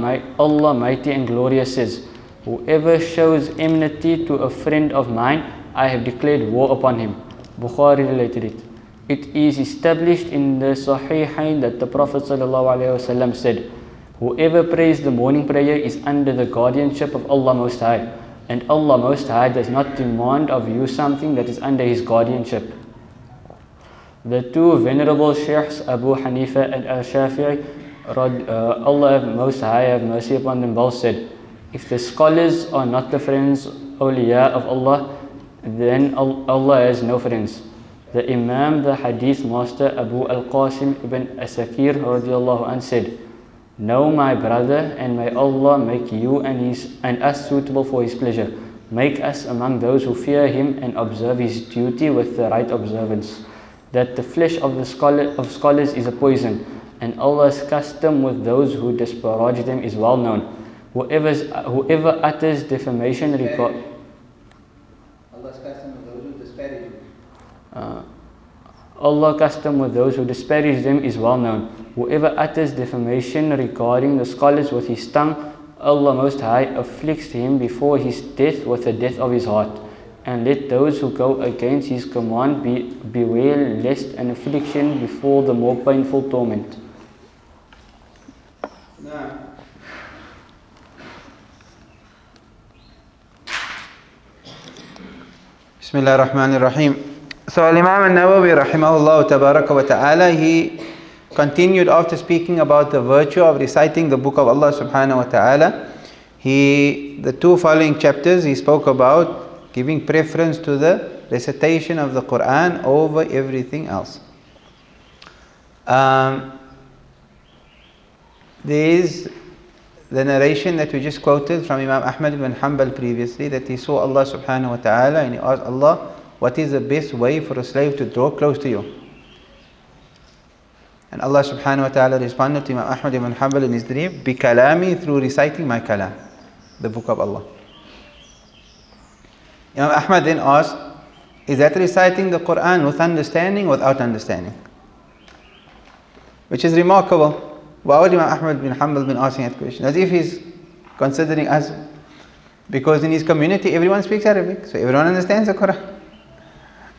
S2: mighty and glorious says, whoever shows enmity to a friend of mine, I have declared war upon him. Bukhari related it. It is established in the Sahihain that the Prophet ﷺ said, whoever prays the morning prayer is under the guardianship of Allah Most High, and Allah Most High does not demand of you something that is under His guardianship. The two venerable Shaykhs, Abu Hanifa and Al-Shafi'i, Allah Most High have mercy upon them both, said, if the scholars are not the friends, awliya of Allah, then Allah has no friends. The Imam, the Hadith Master Abu al-Qasim ibn Asakir radiallahu anh said, know my brother, and may Allah make you and us suitable for His pleasure. Make us among those who fear Him and observe His duty with the right observance. That the flesh of the scholars is a poison, and Allah's custom with those who disparage them is well known. Whoever utters defamation regarding Allah's custom with those who disparage them. Allah's custom with those who disparage them is well known. Whoever utters defamation regarding the scholars with his tongue, Allah Most High afflicts him before his death with the death of his heart. And let those who go against His command beware lest an affliction befall the more painful torment.
S1: Bismillah ar-Rahman ar-Rahim. So Imam al-Nawawi rahimahullah tabaraka wa ta'ala, he continued after speaking about the virtue of reciting the book of Allah subhanahu wa ta'ala. The two following chapters he spoke about giving preference to the recitation of the Quran over everything else. There is the narration that we just quoted from Imam Ahmad ibn Hanbal previously, that he saw Allah subhanahu wa ta'ala and he asked Allah, what is the best way for a slave to draw close to you? And Allah subhanahu wa ta'ala responded to Imam Ahmad ibn Hanbal in his dream, bi kalami, through reciting my kalam, the book of Allah. Imam Ahmad then asked, is that reciting the Quran with understanding or without understanding? Which is remarkable. Why would Imam Ahmad bin Hanbal been asking that question? As if he's considering us. Because in his community everyone speaks Arabic, so everyone understands the Quran.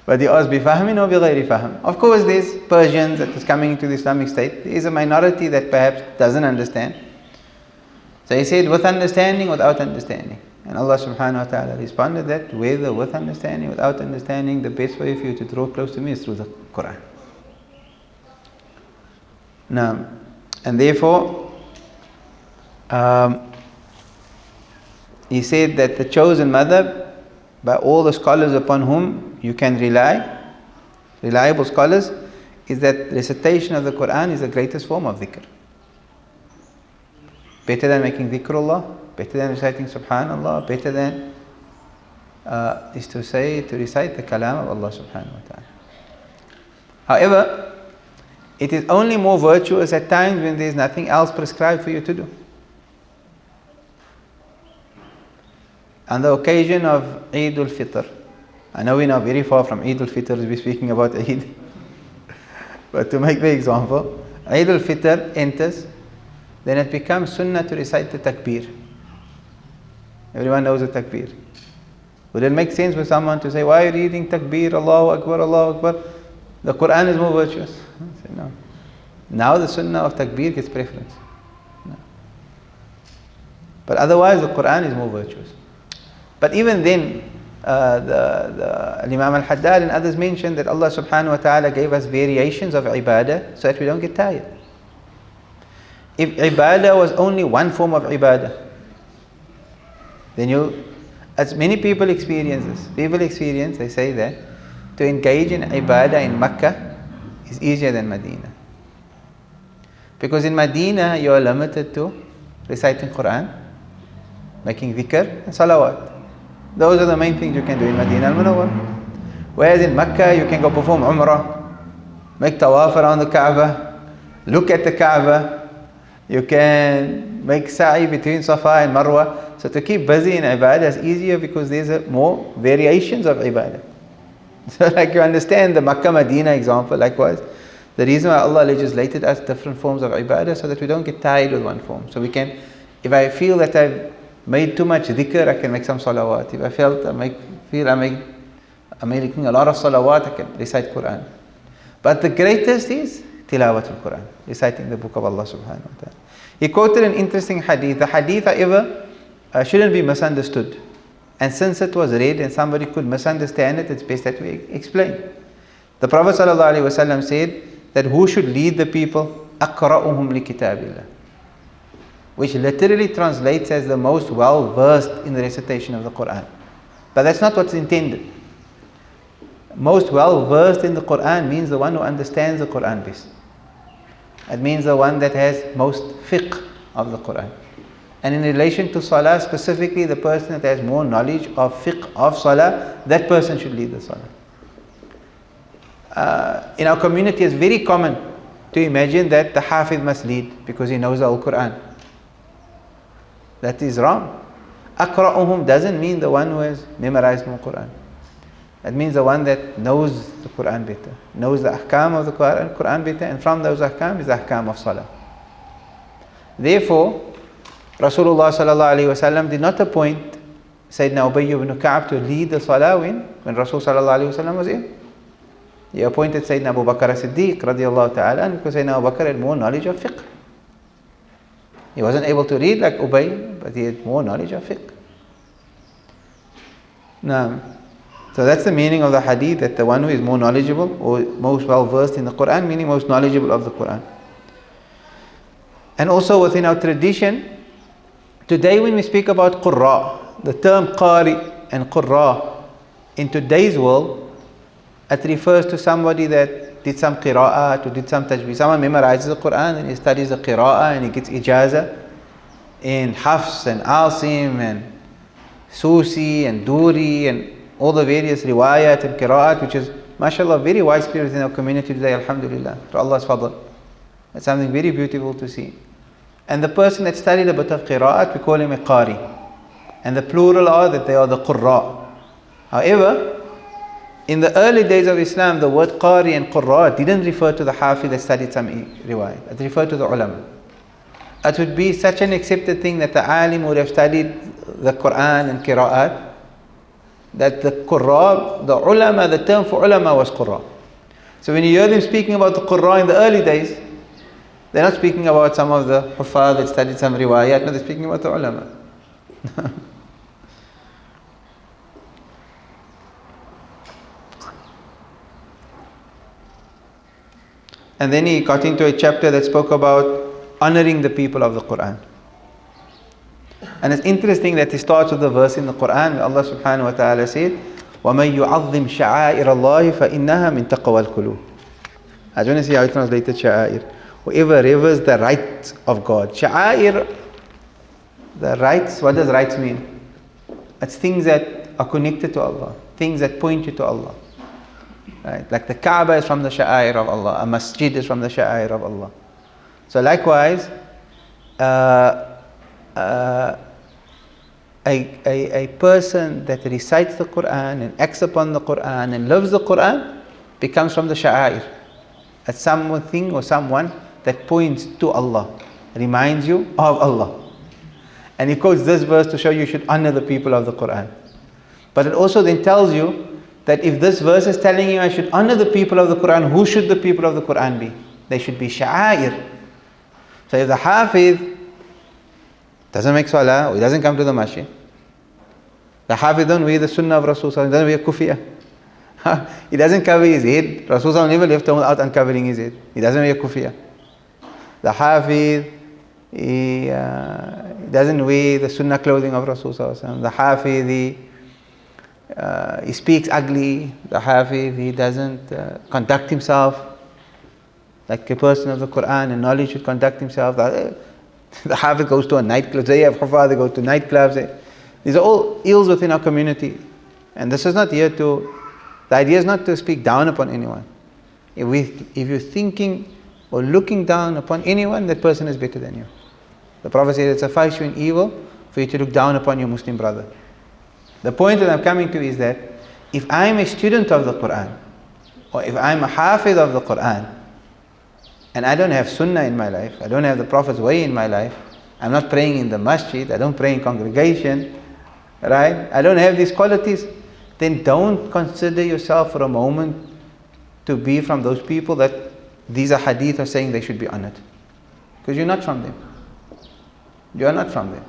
S1: But he asked, bifahmin or bighayri fahm? Of course there's Persians that is coming into the Islamic State. There is a minority that perhaps doesn't understand. So he said, with understanding, without understanding. And Allah subhanahu wa ta'ala responded that whether with understanding, without understanding, the best way for you to draw close to me is through the Quran. Now, and therefore, he said that the chosen madhab by all the scholars upon whom you can rely, reliable scholars, is that recitation of the Quran is the greatest form of dhikr. Better than making dhikrullah, better than reciting subhanallah, better than is to recite the kalam of Allah subhanahu wa ta'ala. However, it is only more virtuous at times when there is nothing else prescribed for you to do. On the occasion of Eid al-Fitr, I know we're now very far from Eid al-Fitr to be speaking about Eid, but to make the example, Eid al-Fitr enters, then it becomes sunnah to recite the takbir. Everyone knows the takbir. Would it make sense for someone to say, why are you reading takbir, Allahu Akbar, Allahu Akbar? The Quran is more virtuous. I say, no. Now the sunnah of takbir gets preference. No. But otherwise the Quran is more virtuous. But even then, the Imam al-Haddad and others mentioned that Allah subhanahu wa ta'ala gave us variations of ibadah so that we don't get tired. If ibadah was only one form of ibadah, then as many people experience this. They say that to engage in ibadah in Makkah is easier than Medina. Because in Medina you are limited to reciting Quran, making dhikr and salawat. Those are the main things you can do in Medina al-Munawwar. Whereas in Makkah you can go perform Umrah, make tawaf around the Kaaba, look at the Kaaba, you can make sa'i between Safa and Marwa. So to keep busy in ibadah is easier because there's more variations of ibadah. So like you understand the Makkah-Medina example, likewise. The reason why Allah legislated us different forms of ibadah so that we don't get tired with one form. So we can, if I feel that I've made too much dhikr, I can make some salawat. If I feel I'm making a lot of salawat, I can recite Quran. But the greatest is tilawatul Quran, reciting the book of Allah subhanahu wa ta'ala. He quoted an interesting hadith. The hadith, however, shouldn't be misunderstood. And since it was read and somebody could misunderstand it, it's best that we explain. The Prophet sallallahu alaihi wasallam said that who should lead the people? أَقْرَأُهُمْ لِكِتَابِ اللَّهِ, which literally translates as the most well-versed in the recitation of the Quran. But that's not what's intended. Most well-versed in the Quran means the one who understands the Quran best. It means the one that has most fiqh of the Quran. And in relation to salah specifically, the person that has more knowledge of fiqh of salah, that person should lead the salah. In our community, it's very common to imagine that the hafiz must lead because he knows the Al-Quran. That is wrong. Aqra'uhum doesn't mean the one who has memorized the Quran. It means the one that knows the Quran better, knows the ahkam of the Quran better, and from those ahkam is the ahkam of salah. Therefore, Rasulullah sallallahu alaihi wasallam did not appoint Sayyidina Ubay ibn Ka'ab to lead the salah when Rasul sallallahu alaihi wasallam was in. He appointed Sayyidina Abu Bakr as-Siddiq radiyallahu ta'ala because Sayyidina Abu Bakr had more knowledge of fiqh. He wasn't able to read like Ubay, but he had more knowledge of fiqh. Now, so that's the meaning of the hadith, that the one who is more knowledgeable or most well versed in the Quran, meaning most knowledgeable of the Quran. And also within our tradition, today when we speak about Qurra, the term Qari and Qurra in today's world, it refers to somebody that did some qira'at or did some tajweed. Someone memorizes the Quran and he studies the qira'ah and he gets ijazah in Hafs and Asim and Susi and Duri and all the various riwayat and qira'at, which is, mashallah, very widespread within our community today, alhamdulillah, to Allah's fadl. It's something very beautiful to see. And the person that studied a bit of qira'at, we call him a qari. And the plural are that they are the qurra. However, in the early days of Islam, the word qari and qurra didn't refer to the hafiz that studied some riwayat. It referred to the ulama. It would be such an accepted thing that the alim would have studied the Quran and qira'at, that the qurra, the ulama, the term for ulama was qurra. So when you hear them speaking about the qurra in the early days, they're not speaking about some of the huffaz that studied some riwayat, no, they're speaking about the ulama. And then he got into a chapter that spoke about honoring the people of the Quran. And it's interesting that he starts with the verse in the Quran where Allah subhanahu wa ta'ala said, وَمَن يُعَظِّمْ شَعَائِرَ اللَّهِ فَإِنَّهَا مِن تَقْوَى الْقُلُوبِ. I don't want to see how he translated sha'air. Whoever reveres the rights of God. Sha'air, the rights, what does rights mean? It's things that are connected to Allah, things that point you to Allah. Right? Like the Kaaba is from the sha'air of Allah, a masjid is from the sha'air of Allah. So likewise, a person that recites the Quran and acts upon the Quran and loves the Quran becomes from the sha'air. It's something or someone that points to Allah. reminds you of Allah. And he quotes this verse to show you should honor the people of the Quran. But it also then tells you that if this verse is telling you I should honor the people of the Quran, who should the people of the Quran be? They should be sha'air. So if the Hafiz doesn't make salah, or he doesn't come to the masjid, the Hafiz don't wear the sunnah of Rasulullah, he doesn't wear kufiya. He doesn't cover his head. Rasulullah never left him without uncovering his head. He doesn't wear kufiya. The Hafiz, he doesn't wear the sunnah clothing of Rasulullah. The Hafiz, he speaks ugly. The Hafiz, he doesn't conduct himself like a person of the Quran and knowledge should conduct himself. The Hafiz goes to a nightclub. They have Huffaz, they go to nightclubs. These are all ills within our community. And this is not here to, the idea is not to speak down upon anyone. If you're thinking or looking down upon anyone, that person is better than you. The Prophet said, it suffices you in evil for you to look down upon your Muslim brother. The point that I'm coming to is that if I'm a student of the Quran, or if I'm a Hafiz of the Quran, and I don't have sunnah in my life, I don't have the Prophet's way in my life, I'm not praying in the masjid, I don't pray in congregation, right? I don't have these qualities, then don't consider yourself for a moment to be from those people that these are hadith are saying they should be honored. Because you're not from them. You are not from them.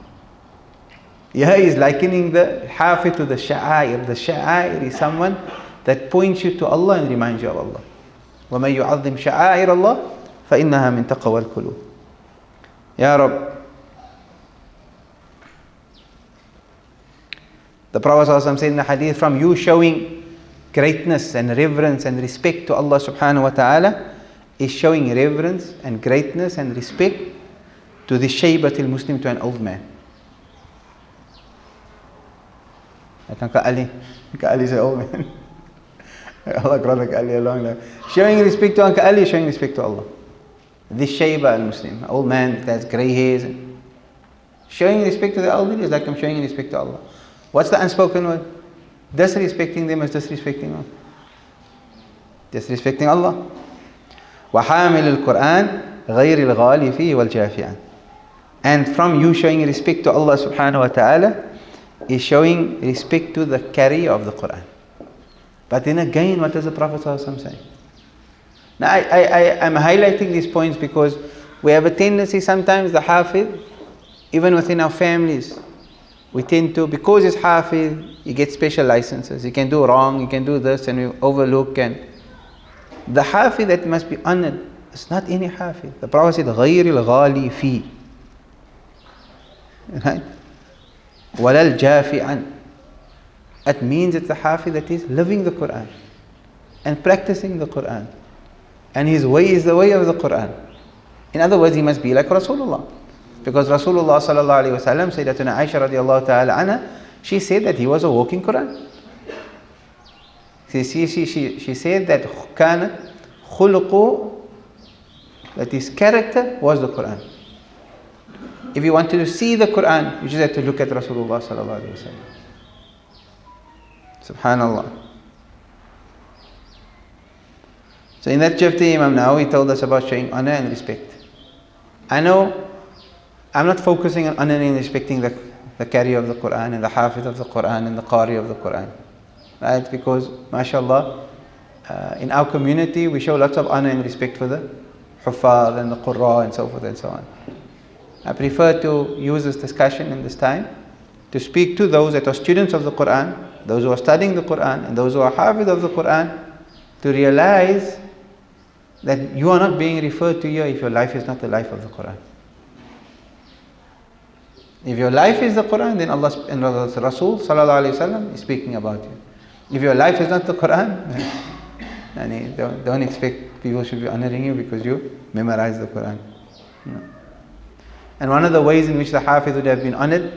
S1: Here is likening the Hafiz to the Sha'air. The Sha'air is someone that points you to Allah and reminds you of Allah. وَمَن يُعَظِّمْ شَعَائِرَ اللَّهِ فَإِنَّهَا مِن تَقْوَى الْقُلُوبِ. Ya Rabb. The Prophet ﷺ said in the hadith, from you showing greatness and reverence and respect to Allah subhanahu wa ta'ala is showing reverence and greatness and respect to the Shaybatil Muslim, to an old man. Like Uncle Ali. Uncle Ali is an old man. Allah brought Uncle Ali along there. Showing respect to Uncle Ali is showing respect to Allah. This Shayba al-Muslim, an old man that has grey hairs. Showing respect to the elderly is like I'm showing respect to Allah. What's the unspoken word? Disrespecting them is disrespecting Allah. Disrespecting Allah. وَحَامِلِ الْقُرْآنِ غَيْرِ الْغَالِ فِيهِ وَالْجَافِعَ. And from you showing respect to Allah subhanahu wa ta'ala is showing respect to the carrier of the Quran. But then again, what does the Prophet ﷺ say? Now I'm highlighting these points because we have a tendency sometimes, the Hafiz, even within our families, we tend to, because he's Hafiz, he gets special licenses. He can do wrong, he can do this, and we overlook. And the Hafiz that must be honored, it's not any Hafiz. The Prophet said, غَيْرِ الْغَالِ فِي. Right? وَلَا الْجَافِعًا. It means it's the Hafiz that is living the Quran and practicing the Quran. And his way is the way of the Quran. In other words, he must be like Rasulullah. Because Rasulullah sallallahu alayhi wa sallam, Sayyidatuna Aisha radiallahu ta'ala anha, she said that he was a walking Quran. She said that كانت خلقه, that his character was the Quran. If you wanted to see the Quran, you just had to look at Rasulullah sallallahu alayhi wa sallam. Subhanallah. So in that chapter, Imam Nawawi told us about showing honor and respect. I know I'm not focusing on honoring and respecting the carrier of the Quran and the Hafiz of the Quran and the Qari of the Quran. Right? Because, mashallah, in our community, we show lots of honor and respect for the Huffaz and the Qurra and so forth and so on. I prefer to use this discussion in this time to speak to those that are students of the Quran, those who are studying the Quran, and those who are Hafiz of the Quran, to realize that you are not being referred to here if your life is not the life of the Quran. If your life is the Quran, then Allah and Rasul sallallahu alayhi wa sallam is speaking about you. If your life is not the Quran, then don't expect people should be honoring you because you memorize the Quran. No. And one of the ways in which the Hafiz would have been honored,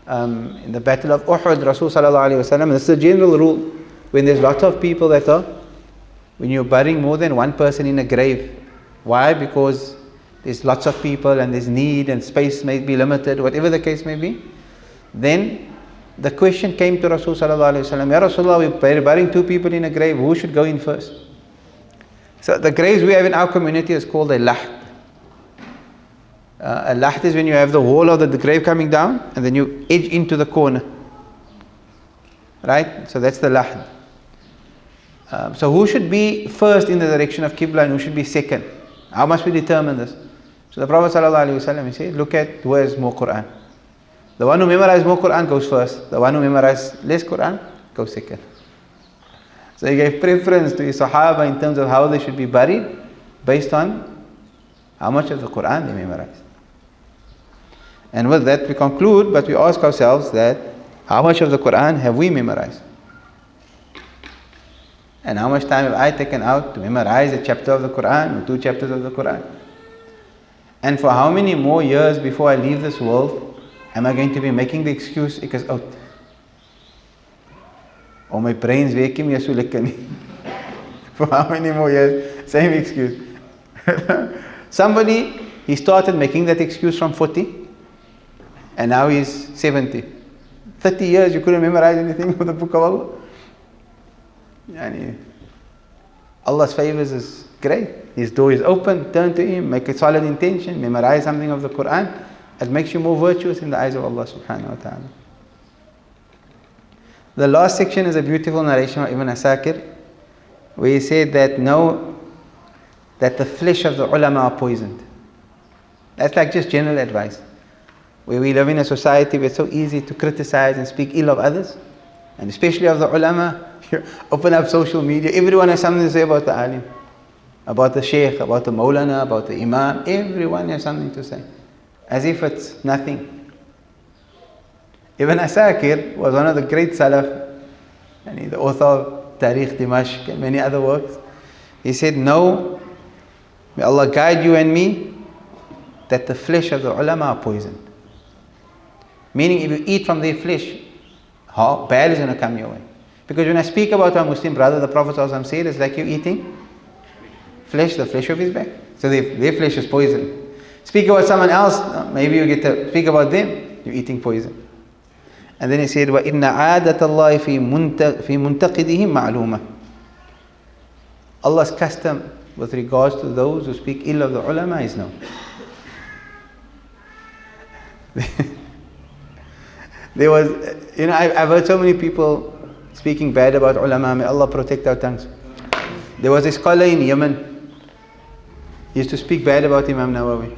S1: in the battle of Uhud, Rasul sallallahu alayhi wa sallam, this is a general rule, when there's lots of people that are, when you're burying more than one person in a grave. Why? Because there's lots of people and there's need and space may be limited, whatever the case may be. Then the question came to Rasul sallallahu alayhi wa sallam, Ya Rasulullah, we're burying two people in a grave, who should go in first? So the graves we have in our community is called a lahd. Al-lahd is when you have the wall of the grave coming down and then you edge into the corner. Right? So that's the lahd. So who should be first in the direction of Qibla and who should be second? How must we determine this? So the Prophet ﷺ, he said, look at who has more Quran. The one who memorizes more Quran goes first. The one who memorizes less Quran goes second. So he gave preference to his Sahaba in terms of how they should be buried based on how much of the Quran they memorized. And with that we conclude, but we ask ourselves that how much of the Quran have we memorized? And how much time have I taken out to memorize a chapter of the Quran or 2 chapters of the Quran? And for how many more years before I leave this world am I going to be making the excuse, ek is oud? Or my brain's werk nie meer so lekker nie. For how many more years? Same excuse. Somebody, he started making that excuse from 40 and now he's 70. 30 years you couldn't memorize anything from the book of Allah. Yani, Allah's favors is great. His door is open, turn to Him, make a solid intention, memorize something of the Quran. It makes you more virtuous in the eyes of Allah subhanahu wa ta'ala. The last section is a beautiful narration of Ibn Asakir, where he said that know that the flesh of the ulama are poisoned. That's like just general advice. Where we live in a society where it's so easy to criticize and speak ill of others, and especially of the ulama. You open up social media, everyone has something to say about the alim, about the shaykh, about the maulana, about the imam. Everyone has something to say, as if it's nothing. Ibn Asakir was one of the great salaf, and the author of Tarikh Dimashq and many other works. He said, no, may Allah guide you and me, that the flesh of the ulama are poisoned. Meaning if you eat from their flesh, how bad is going to come your way. Because when I speak about our Muslim brother, the Prophet ﷺ said, it's like you eating flesh, the flesh of his back. So their flesh is poison. Speak about someone else, maybe you get to speak about them, you're eating poison. And then he said, وَإِنَّ عَادَةَ اللَّهِ فِي مُنْتَقِدِهِمْ مَعْلُومَةً. Allah's custom with regards to those who speak ill of the ulama is known. There was, I've heard so many people speaking bad about ulama. May Allah protect our tongues. There was a scholar in Yemen. He used to speak bad about Imam Nawawi.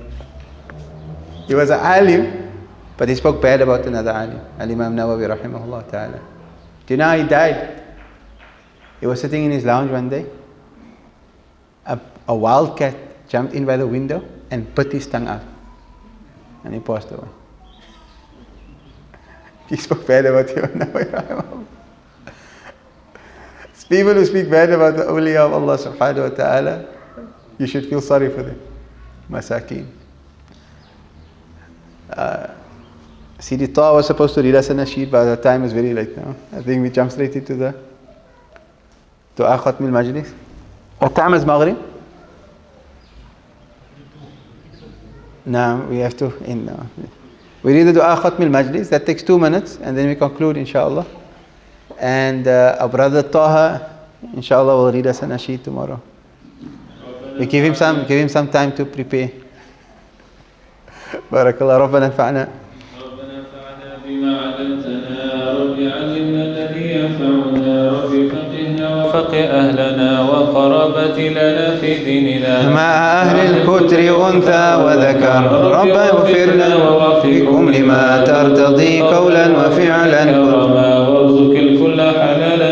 S1: He was an alim, but he spoke bad about another alim, al-Imam Nawawi rahimahullah ta'ala. Do you know how he died? He was sitting in his lounge one day. A wild cat jumped in by the window and bit his tongue out. And he passed away. He spoke bad about Imam Nawawi rahimahullah. People who speak bad about the awliya of Allah subhanahu wa ta'ala, you should feel sorry for them. Masakeen. Sidi Taha was supposed to read us a nasheed, but the time is very late now. I think we jump straight into the Dua Khatm al-Majlis. What time is Maghrib? No, we have to end now. We read the Dua Khatm al-Majlis. That takes 2 minutes and then we conclude inshallah. And our brother Taha, inshallah, will read us a nasheed tomorrow. We give him some time to prepare. Barakallah. ربنا انفعنا بما علمتنا رب علمنا الذي ينفعنا رب فقهنا وفقه أهلنا وقرابة لنا في ديننا مع أهل الكتر أنثى وذكر رب اغفر لنا ووفقكم لما ترتضي قولا وفعلا كرما وارزق الكل حلالا